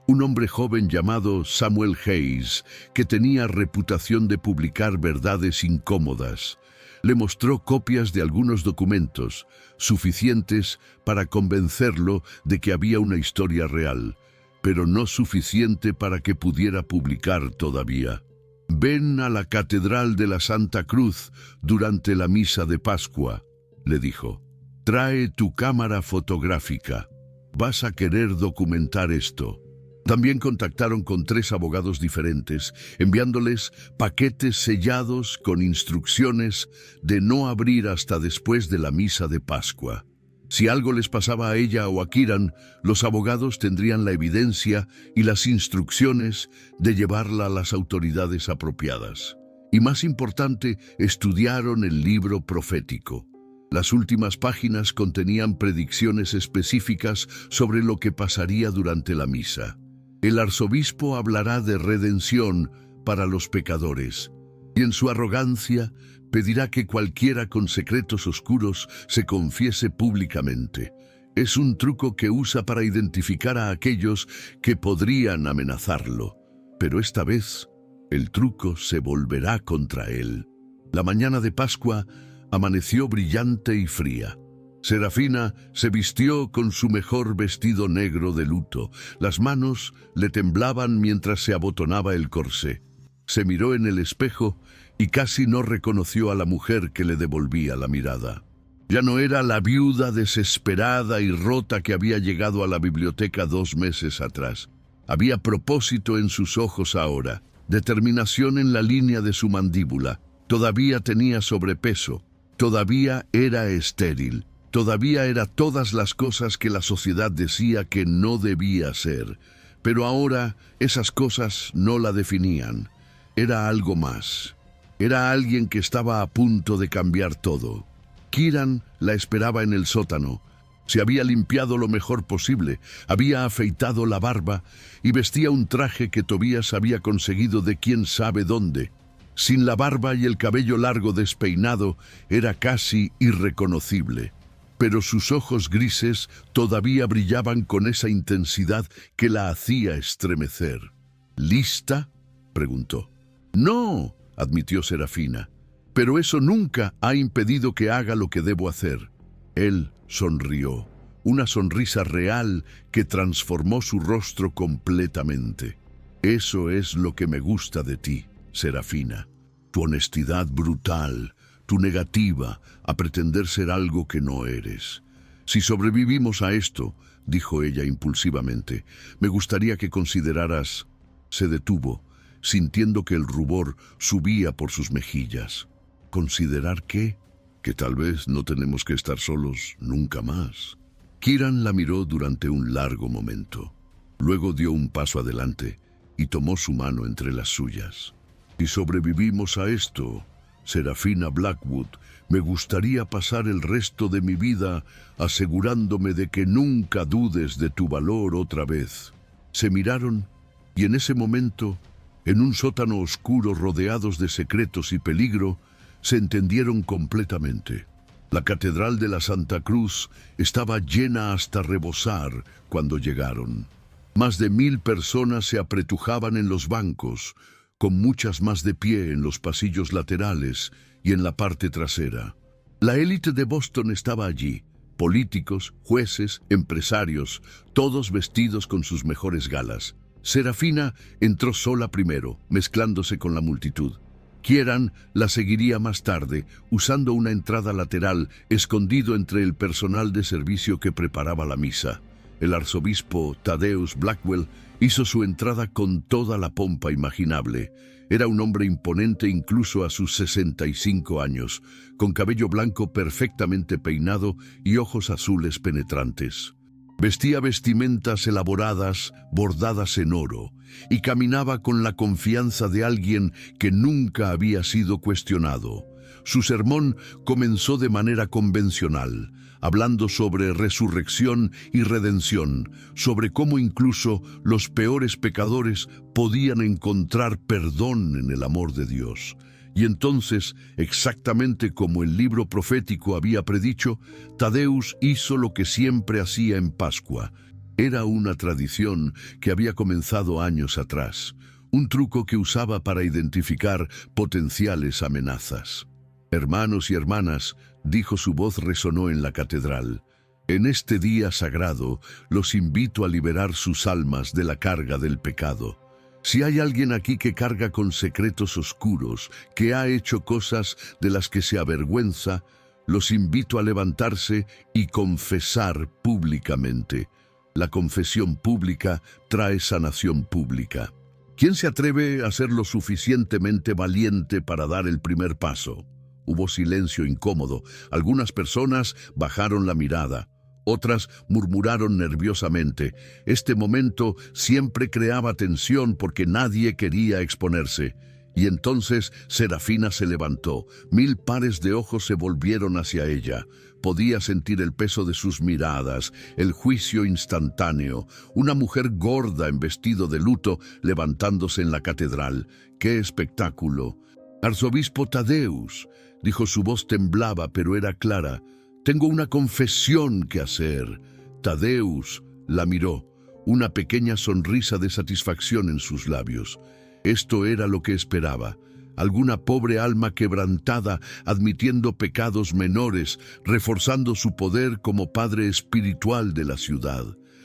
un hombre joven llamado Samuel Hayes, que tenía reputación de publicar verdades incómodas. Le mostró copias de algunos documentos, suficientes para convencerlo de que había una historia real, pero no suficiente para que pudiera publicar todavía. «Ven a la Catedral de la Santa Cruz durante la Misa de Pascua», le dijo. «Trae tu cámara fotográfica. Vas a querer documentar esto». También contactaron con 3 abogados diferentes, enviándoles paquetes sellados con instrucciones de no abrir hasta después de la Misa de Pascua. Si algo les pasaba a ella o a Kieran, los abogados tendrían la evidencia y las instrucciones de llevarla a las autoridades apropiadas. Y más importante, estudiaron el libro profético. Las últimas páginas contenían predicciones específicas sobre lo que pasaría durante la misa. El arzobispo hablará de redención para los pecadores, y en su arrogancia pedirá que cualquiera con secretos oscuros se confiese públicamente. Es un truco que usa para identificar a aquellos que podrían amenazarlo. Pero esta vez, el truco se volverá contra él. La mañana de Pascua amaneció brillante y fría. Serafina se vistió con su mejor vestido negro de luto. Las manos le temblaban mientras se abotonaba el corsé. Se miró en el espejo y casi no reconoció a la mujer que le devolvía la mirada. Ya no era la viuda desesperada y rota que había llegado a la biblioteca 2 meses atrás. Había propósito en sus ojos ahora, determinación en la línea de su mandíbula. Todavía tenía sobrepeso, todavía era estéril, todavía era todas las cosas que la sociedad decía que no debía ser. Pero ahora esas cosas no la definían. Era algo más. Era alguien que estaba a punto de cambiar todo. Kieran la esperaba en el sótano. Se había limpiado lo mejor posible, había afeitado la barba y vestía un traje que Tobías había conseguido de quién sabe dónde. Sin la barba y el cabello largo despeinado, era casi irreconocible. Pero sus ojos grises todavía brillaban con esa intensidad que la hacía estremecer. ¿Lista?, preguntó. No, admitió Serafina, pero eso nunca ha impedido que haga lo que debo hacer. Él sonrió, una sonrisa real que transformó su rostro completamente. Eso es lo que me gusta de ti, Serafina. Tu honestidad brutal, tu negativa a pretender ser algo que no eres. Si sobrevivimos a esto, dijo ella impulsivamente, me gustaría que consideraras... Se detuvo, sintiendo que el rubor subía por sus mejillas. ¿Considerar qué? Que tal vez no tenemos que estar solos nunca más. Kieran la miró durante un largo momento. Luego dio un paso adelante y tomó su mano entre las suyas. Si sobrevivimos a esto, Serafina Blackwood, me gustaría pasar el resto de mi vida asegurándome de que nunca dudes de tu valor otra vez. Se miraron y en ese momento, en un sótano oscuro rodeados de secretos y peligro, se entendieron completamente. La Catedral de la Santa Cruz estaba llena hasta rebosar cuando llegaron. Más de 1000 personas se apretujaban en los bancos, con muchas más de pie en los pasillos laterales y en la parte trasera. La élite de Boston estaba allí, políticos, jueces, empresarios, todos vestidos con sus mejores galas. Serafina entró sola primero, mezclándose con la multitud. Kieran la seguiría más tarde, usando una entrada lateral, escondido entre el personal de servicio que preparaba la misa. El arzobispo Thaddeus Blackwell hizo su entrada con toda la pompa imaginable. Era un hombre imponente incluso a sus 65 años, con cabello blanco perfectamente peinado y ojos azules penetrantes. Vestía vestimentas elaboradas, bordadas en oro, y caminaba con la confianza de alguien que nunca había sido cuestionado. Su sermón comenzó de manera convencional, hablando sobre resurrección y redención, sobre cómo incluso los peores pecadores podían encontrar perdón en el amor de Dios. Y entonces, exactamente como el libro profético había predicho, Thaddeus hizo lo que siempre hacía en Pascua. Era una tradición que había comenzado años atrás, un truco que usaba para identificar potenciales amenazas. Hermanos y hermanas, dijo, su voz resonó en la catedral. En este día sagrado, los invito a liberar sus almas de la carga del pecado. Si hay alguien aquí que carga con secretos oscuros, que ha hecho cosas de las que se avergüenza, los invito a levantarse y confesar públicamente. La confesión pública trae sanación pública. ¿Quién se atreve a ser lo suficientemente valiente para dar el primer paso? Hubo silencio incómodo. Algunas personas bajaron la mirada. Otras murmuraron nerviosamente. Este momento siempre creaba tensión porque nadie quería exponerse. Y entonces Serafina se levantó. 1000 pares de ojos se volvieron hacia ella. Podía sentir el peso de sus miradas, el juicio instantáneo. Una mujer gorda en vestido de luto levantándose en la catedral. ¡Qué espectáculo! Arzobispo Thaddeus, dijo, su voz temblaba pero era clara. Tengo una confesión que hacer. Tadeus la miró, una pequeña sonrisa de satisfacción en sus labios. Esto era lo que esperaba. Alguna pobre alma quebrantada, admitiendo pecados menores, reforzando su poder como padre espiritual de la ciudad.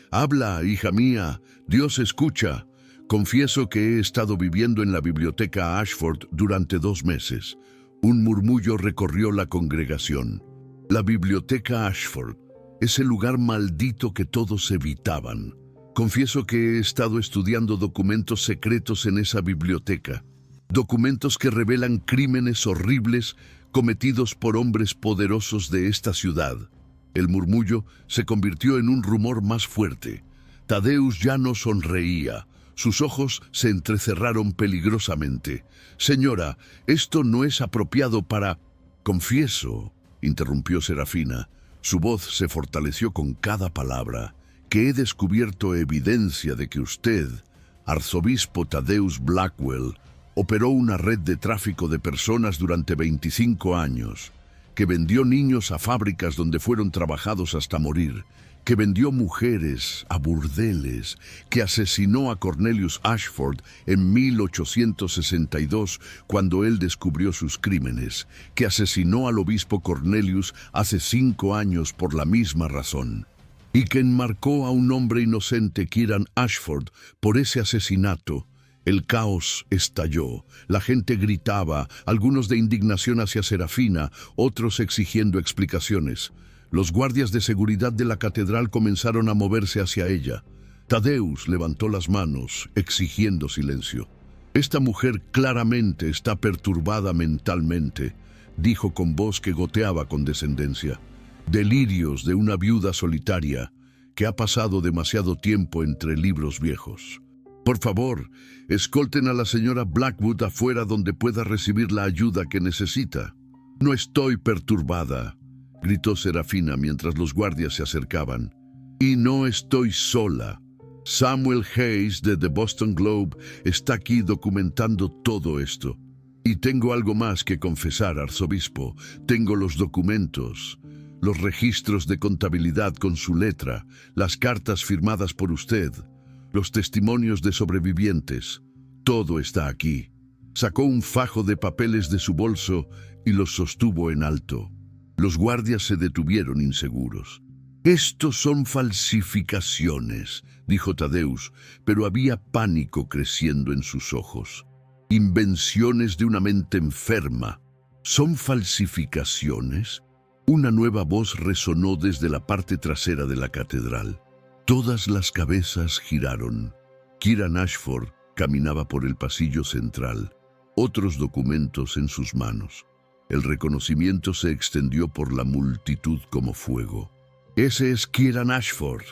Habla, hija mía, Dios escucha. Confieso que he estado viviendo en la biblioteca Ashford durante 2 meses. Un murmullo recorrió la congregación. La biblioteca Ashford, ese lugar maldito que todos evitaban. Confieso que he estado estudiando documentos secretos en esa biblioteca. Documentos que revelan crímenes horribles cometidos por hombres poderosos de esta ciudad. El murmullo se convirtió en un rumor más fuerte. Tadeus ya no sonreía. Sus ojos se entrecerraron peligrosamente. «Señora, esto no es apropiado para...» «Confieso», interrumpió Serafina. Su voz se fortaleció con cada palabra, «que he descubierto evidencia de que usted, arzobispo Tadeus Blackwell, operó una red de tráfico de personas durante 25 años, que vendió niños a fábricas donde fueron trabajados hasta morir, que vendió mujeres a burdeles, que asesinó a Cornelius Ashford en 1862 cuando él descubrió sus crímenes, que asesinó al obispo Cornelius hace 5 años por la misma razón, y que enmarcó a un hombre inocente, Kieran Ashford, por ese asesinato. El caos estalló, la gente gritaba, algunos de indignación hacia Serafina, otros exigiendo explicaciones. Los guardias de seguridad de la catedral comenzaron a moverse hacia ella. Tadeus levantó las manos, exigiendo silencio. «Esta mujer claramente está perturbada mentalmente», dijo con voz que goteaba con descendencia. «Delirios de una viuda solitaria que ha pasado demasiado tiempo entre libros viejos. Por favor, escolten a la señora Blackwood afuera donde pueda recibir la ayuda que necesita». «No estoy perturbada», gritó Serafina mientras los guardias se acercaban. «Y no estoy sola. Samuel Hayes de The Boston Globe está aquí documentando todo esto. Y tengo algo más que confesar, arzobispo. Tengo los documentos, los registros de contabilidad con su letra, las cartas firmadas por usted, los testimonios de sobrevivientes. Todo está aquí». Sacó un fajo de papeles de su bolso y los sostuvo en alto. Los guardias se detuvieron inseguros. «Estos son falsificaciones», dijo Tadeus, pero había pánico creciendo en sus ojos. «Invenciones de una mente enferma». «¿Son falsificaciones?». Una nueva voz resonó desde la parte trasera de la catedral. Todas las cabezas giraron. Kieran Ashford caminaba por el pasillo central, otros documentos en sus manos. El reconocimiento se extendió por la multitud como fuego. «Ese es Kieran Ashford,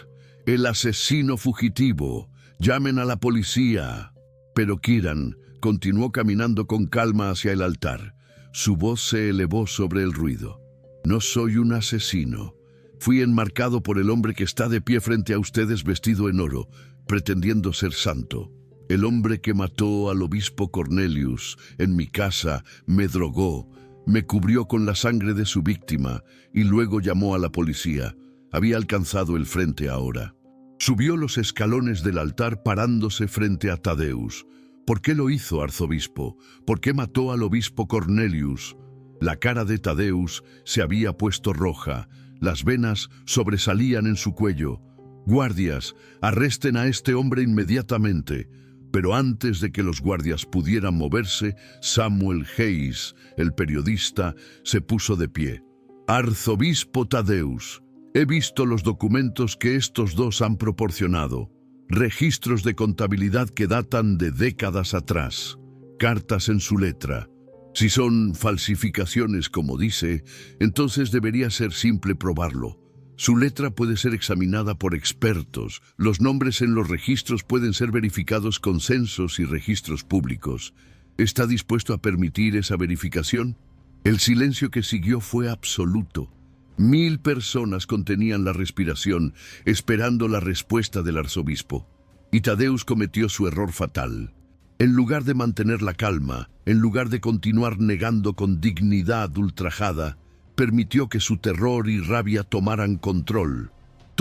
el asesino fugitivo. Llamen a la policía». Pero Kieran continuó caminando con calma hacia el altar. Su voz se elevó sobre el ruido. «No soy un asesino. Fui enmarcado por el hombre que está de pie frente a ustedes vestido en oro, pretendiendo ser santo. El hombre que mató al obispo Cornelius en mi casa me drogó, me cubrió con la sangre de su víctima y luego llamó a la policía. Había alcanzado el frente ahora». Subió los escalones del altar parándose frente a Tadeus. «¿Por qué lo hizo, arzobispo? ¿Por qué mató al obispo Cornelius?». La cara de Tadeus se había puesto roja, las venas sobresalían en su cuello. «Guardias, arresten a este hombre inmediatamente». Pero antes de que los guardias pudieran moverse, Samuel Hayes, el periodista, se puso de pie. «Arzobispo Tadeus, he visto los documentos que estos dos han proporcionado. Registros de contabilidad que datan de décadas atrás. Cartas en su letra. Si son falsificaciones, como dice, entonces debería ser simple probarlo. Su letra puede ser examinada por expertos. Los nombres en los registros pueden ser verificados con censos y registros públicos. ¿Está dispuesto a permitir esa verificación?». El silencio que siguió fue absoluto. 1000 personas contenían la respiración, esperando la respuesta del arzobispo. Y Tadeus cometió su error fatal. En lugar de mantener la calma, en lugar de continuar negando con dignidad ultrajada, permitió que su terror y rabia tomaran control.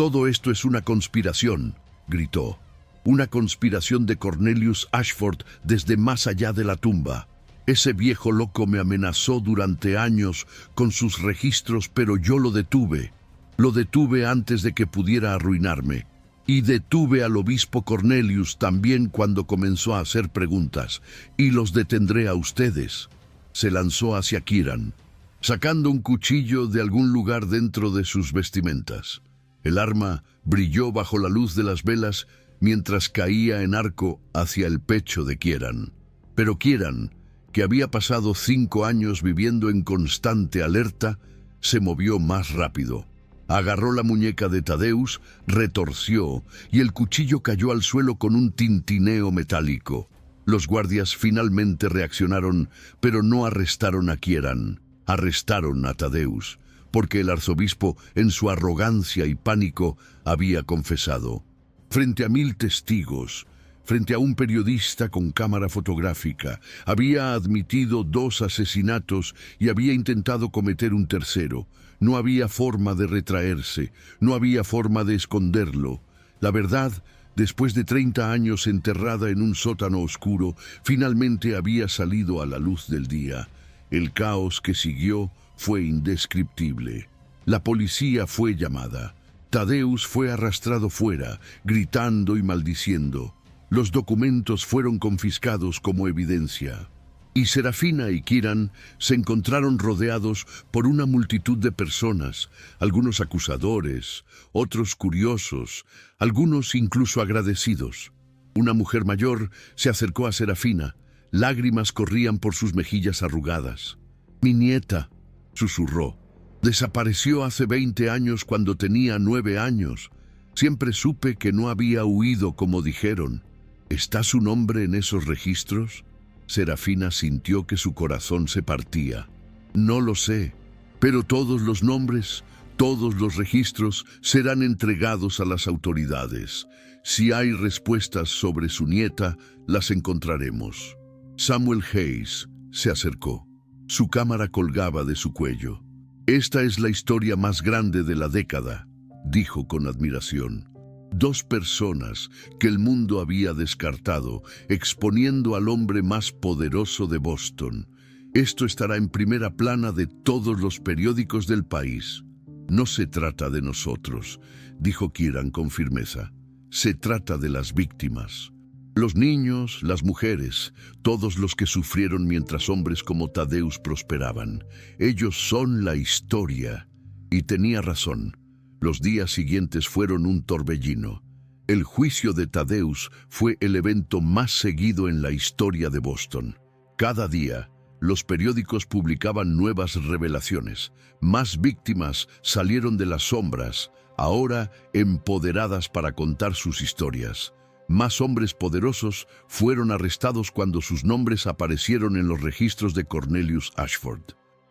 Todo esto es una conspiración, gritó. Una conspiración de Cornelius Ashford desde más allá de la tumba. Ese viejo loco me amenazó durante años con sus registros, pero yo lo detuve. Lo detuve antes de que pudiera arruinarme. Y detuve al obispo Cornelius también cuando comenzó a hacer preguntas. Y los detendré a ustedes. Se lanzó hacia Kieran, sacando un cuchillo de algún lugar dentro de sus vestimentas. El arma brilló bajo la luz de las velas mientras caía en arco hacia el pecho de Kieran. Pero Kieran, que había pasado 5 años viviendo en constante alerta, se movió más rápido. Agarró la muñeca de Thaddeus, retorció y el cuchillo cayó al suelo con un tintineo metálico. Los guardias finalmente reaccionaron, pero no arrestaron a Kieran. Arrestaron a Thaddeus, porque el arzobispo, en su arrogancia y pánico, había confesado. Frente a 1000 testigos, frente a un periodista con cámara fotográfica, había admitido 2 asesinatos y había intentado cometer un tercero. No había forma de retraerse, no había forma de esconderlo. La verdad, después de 30 años enterrada en un sótano oscuro, finalmente había salido a la luz del día. El caos que siguió fue indescriptible. La policía fue llamada. Thaddeus fue arrastrado fuera, gritando y maldiciendo. Los documentos fueron confiscados como evidencia. Y Serafina y Kieran se encontraron rodeados por una multitud de personas, algunos acusadores, otros curiosos, algunos incluso agradecidos. Una mujer mayor se acercó a Serafina. Lágrimas corrían por sus mejillas arrugadas. «Mi nieta», susurró, «desapareció hace 20 años cuando tenía 9 años. Siempre supe que no había huido como dijeron. ¿Está su nombre en esos registros?» Serafina sintió que su corazón se partía. «No lo sé, pero todos los nombres, todos los registros serán entregados a las autoridades. Si hay respuestas sobre su nieta, las encontraremos». Samuel Hayes se acercó. Su cámara colgaba de su cuello. «Esta es la historia más grande de la década», dijo con admiración. 2 personas que el mundo había descartado, exponiendo al hombre más poderoso de Boston. Esto estará en primera plana de todos los periódicos del país. «No se trata de nosotros», dijo Kieran con firmeza. «Se trata de las víctimas. Los niños, las mujeres, todos los que sufrieron mientras hombres como Thaddeus prosperaban. Ellos son la historia». Y tenía razón. Los días siguientes fueron un torbellino. El juicio de Thaddeus fue el evento más seguido en la historia de Boston. Cada día, los periódicos publicaban nuevas revelaciones. Más víctimas salieron de las sombras, ahora empoderadas para contar sus historias. Más hombres poderosos fueron arrestados cuando sus nombres aparecieron en los registros de Cornelius Ashford.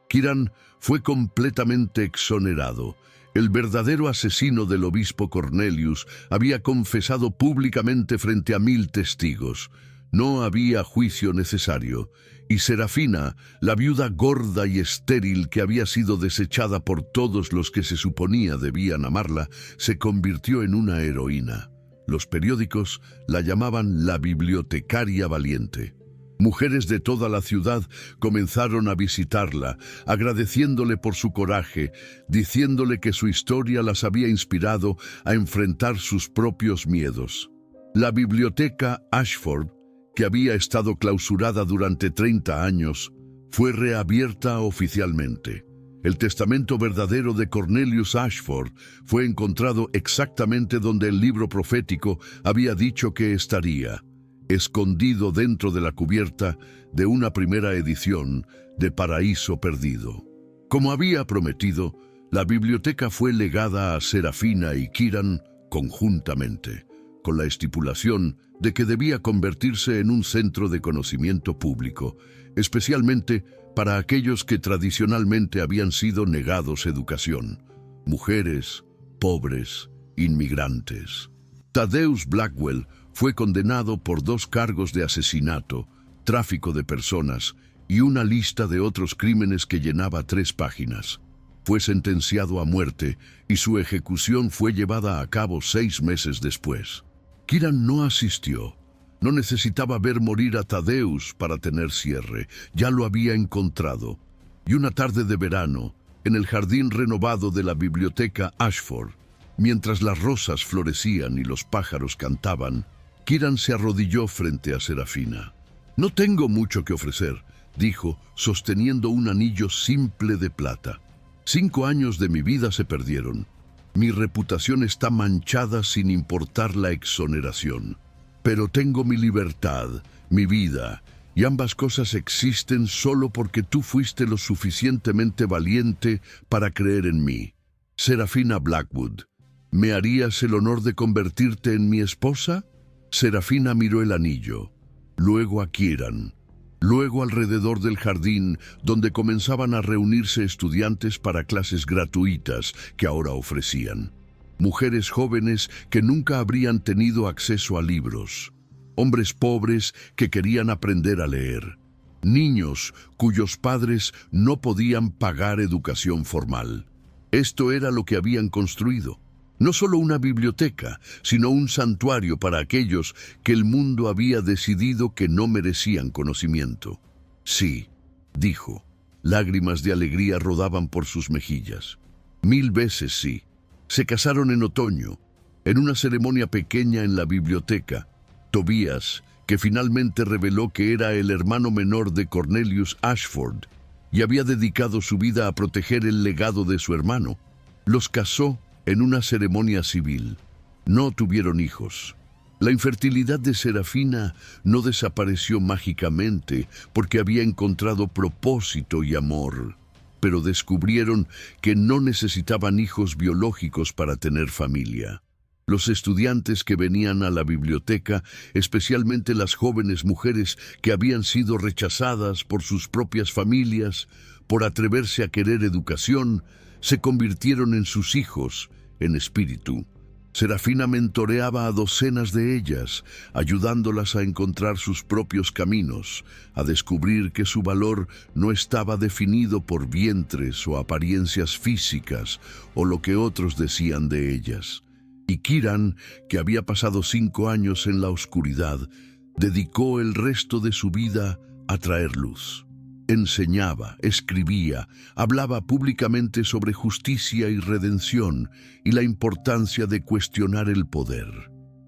Kieran fue completamente exonerado. El verdadero asesino del obispo Cornelius había confesado públicamente frente a 1000 testigos. No había juicio necesario, y Serafina, la viuda gorda y estéril que había sido desechada por todos los que se suponía debían amarla, se convirtió en una heroína. Los periódicos la llamaban la bibliotecaria valiente. Mujeres de toda la ciudad comenzaron a visitarla, agradeciéndole por su coraje, diciéndole que su historia las había inspirado a enfrentar sus propios miedos. La biblioteca Ashford, que había estado clausurada durante 30 años, fue reabierta oficialmente. El testamento verdadero de Cornelius Ashford fue encontrado exactamente donde el libro profético había dicho que estaría, escondido dentro de la cubierta de una primera edición de Paraíso Perdido. Como había prometido, la biblioteca fue legada a Serafina y Kieran conjuntamente, con la estipulación de que debía convertirse en un centro de conocimiento público, especialmente para aquellos que tradicionalmente habían sido negados educación: mujeres, pobres, inmigrantes. Thaddeus Blackwell fue condenado por 2 cargos de asesinato, tráfico de personas y una lista de otros crímenes que llenaba 3 páginas. Fue sentenciado a muerte y su ejecución fue llevada a cabo 6 meses después. Kieran no asistió. No necesitaba ver morir a Thaddeus para tener cierre. Ya lo había encontrado. Y una tarde de verano, en el jardín renovado de la biblioteca Ashford, mientras las rosas florecían y los pájaros cantaban, Kieran se arrodilló frente a Serafina. «No tengo mucho que ofrecer», dijo, sosteniendo un anillo simple de plata. 5 años de mi vida se perdieron. Mi reputación está manchada sin importar la exoneración. Pero tengo mi libertad, mi vida, y ambas cosas existen solo porque tú fuiste lo suficientemente valiente para creer en mí. Serafina Blackwood, ¿me harías el honor de convertirte en mi esposa? Serafina miró el anillo, luego a Kieran, luego alrededor del jardín donde comenzaban a reunirse estudiantes para clases gratuitas que ahora ofrecían. Mujeres jóvenes que nunca habrían tenido acceso a libros, hombres pobres que querían aprender a leer, niños cuyos padres no podían pagar educación formal. Esto era lo que habían construido. No solo una biblioteca, sino un santuario para aquellos que el mundo había decidido que no merecían conocimiento. Sí, dijo. Lágrimas de alegría rodaban por sus mejillas. 1000 veces sí. Se casaron en otoño, en una ceremonia pequeña en la biblioteca. Tobías, que finalmente reveló que era el hermano menor de Cornelius Ashford y había dedicado su vida a proteger el legado de su hermano, los casó en una ceremonia civil. No tuvieron hijos. La infertilidad de Serafina no desapareció mágicamente porque había encontrado propósito y amor, pero descubrieron que no necesitaban hijos biológicos para tener familia. Los estudiantes que venían a la biblioteca, especialmente las jóvenes mujeres que habían sido rechazadas por sus propias familias, por atreverse a querer educación, se convirtieron en sus hijos, en espíritu. Serafina mentoreaba a docenas de ellas, ayudándolas a encontrar sus propios caminos, a descubrir que su valor no estaba definido por vientres o apariencias físicas o lo que otros decían de ellas. Y Kieran, que había pasado 5 años en la oscuridad, dedicó el resto de su vida a traer luz. Enseñaba, escribía, hablaba públicamente sobre justicia y redención y la importancia de cuestionar el poder.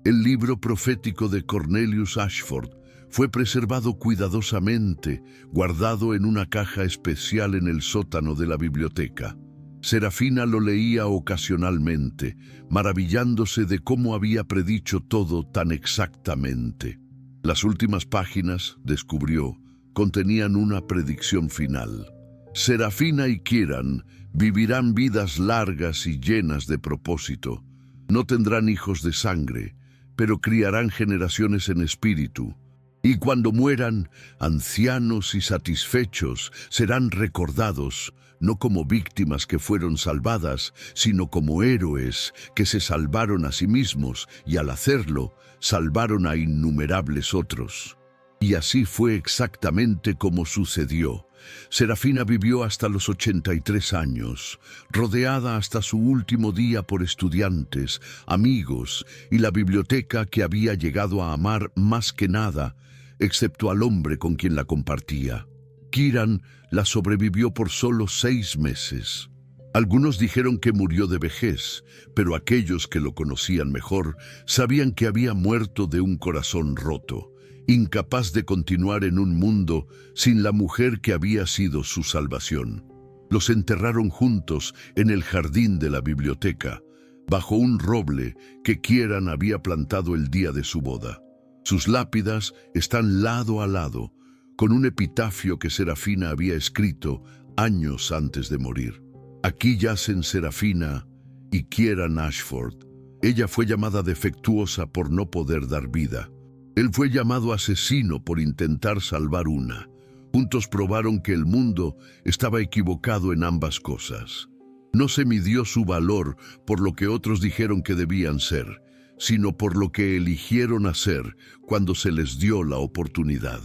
El libro profético de Cornelius Ashford fue preservado cuidadosamente, guardado en una caja especial en el sótano de la biblioteca. Serafina lo leía ocasionalmente, maravillándose de cómo había predicho todo tan exactamente. Las últimas páginas, descubrió, contenían una predicción final. Serafina y Kieran vivirán vidas largas y llenas de propósito. No tendrán hijos de sangre, pero criarán generaciones en espíritu. Y cuando mueran, ancianos y satisfechos, serán recordados, no como víctimas que fueron salvadas, sino como héroes que se salvaron a sí mismos y al hacerlo, salvaron a innumerables otros. Y así fue exactamente como sucedió. Serafina vivió hasta los 83 años, rodeada hasta su último día por estudiantes, amigos y la biblioteca que había llegado a amar más que nada, excepto al hombre con quien la compartía. Kieran la sobrevivió por solo 6 meses. Algunos dijeron que murió de vejez, pero aquellos que lo conocían mejor sabían que había muerto de un corazón roto, incapaz de continuar en un mundo sin la mujer que había sido su salvación. Los enterraron juntos en el jardín de la biblioteca, bajo un roble que Kieran había plantado el día de su boda. Sus lápidas están lado a lado, con un epitafio que Serafina había escrito años antes de morir. Aquí yacen Serafina y Kieran Ashford. Ella fue llamada defectuosa por no poder dar vida. Él fue llamado asesino por intentar salvar una. Juntos probaron que el mundo estaba equivocado en ambas cosas. No se midió su valor por lo que otros dijeron que debían ser, sino por lo que eligieron hacer cuando se les dio la oportunidad.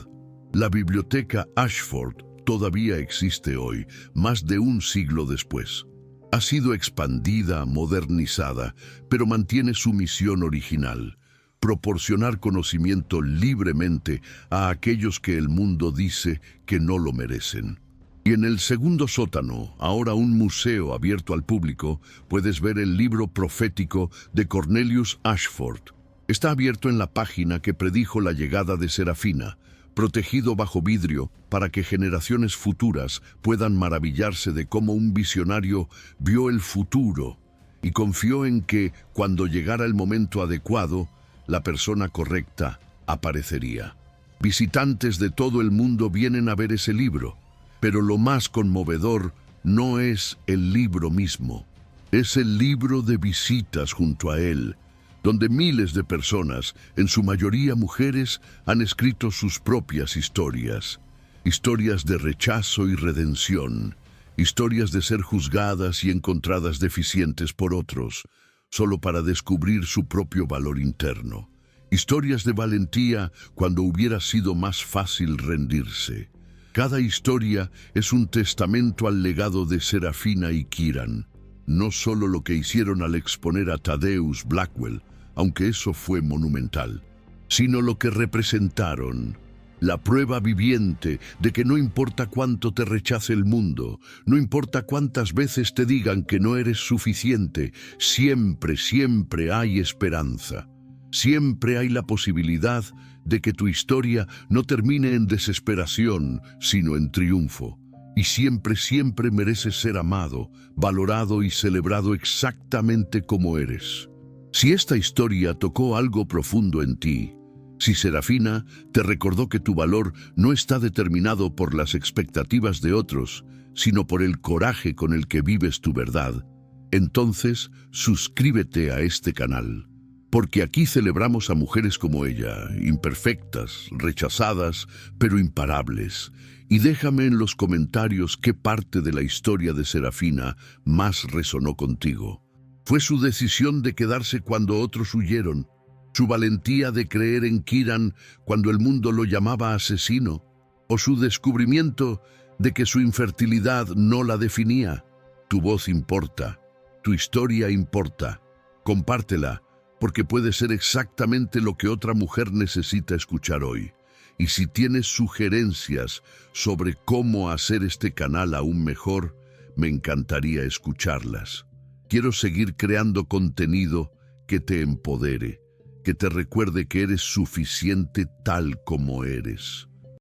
La biblioteca Ashford todavía existe hoy, más de un siglo después. Ha sido expandida, modernizada, pero mantiene su misión original: proporcionar conocimiento libremente a aquellos que el mundo dice que no lo merecen. Y en el segundo sótano, ahora un museo abierto al público, puedes ver el libro profético de Cornelius Ashford. Está abierto en la página que predijo la llegada de Serafina, protegido bajo vidrio para que generaciones futuras puedan maravillarse de cómo un visionario vio el futuro y confió en que, cuando llegara el momento adecuado, la persona correcta aparecería. Visitantes de todo el mundo vienen a ver ese libro, pero lo más conmovedor no es el libro mismo, es el libro de visitas junto a él, donde miles de personas, en su mayoría mujeres, han escrito sus propias historias. Historias de rechazo y redención, historias de ser juzgadas y encontradas deficientes por otros, solo para descubrir su propio valor interno. Historias de valentía cuando hubiera sido más fácil rendirse. Cada historia es un testamento al legado de Serafina y Kieran. No solo lo que hicieron al exponer a Thaddeus Blackwell, aunque eso fue monumental, sino lo que representaron. La prueba viviente de que no importa cuánto te rechace el mundo, no importa cuántas veces te digan que no eres suficiente, siempre, siempre hay esperanza. Siempre hay la posibilidad de que tu historia no termine en desesperación, sino en triunfo. Y siempre, siempre mereces ser amado, valorado y celebrado exactamente como eres. Si esta historia tocó algo profundo en ti, si Serafina te recordó que tu valor no está determinado por las expectativas de otros, sino por el coraje con el que vives tu verdad, entonces suscríbete a este canal. Porque aquí celebramos a mujeres como ella, imperfectas, rechazadas, pero imparables. Y déjame en los comentarios qué parte de la historia de Serafina más resonó contigo. ¿Fue su decisión de quedarse cuando otros huyeron? ¿Su valentía de creer en Kieran cuando el mundo lo llamaba asesino? ¿O su descubrimiento de que su infertilidad no la definía? Tu voz importa, tu historia importa. Compártela, porque puede ser exactamente lo que otra mujer necesita escuchar hoy. Y si tienes sugerencias sobre cómo hacer este canal aún mejor, me encantaría escucharlas. Quiero seguir creando contenido que te empodere, que te recuerde que eres suficiente tal como eres.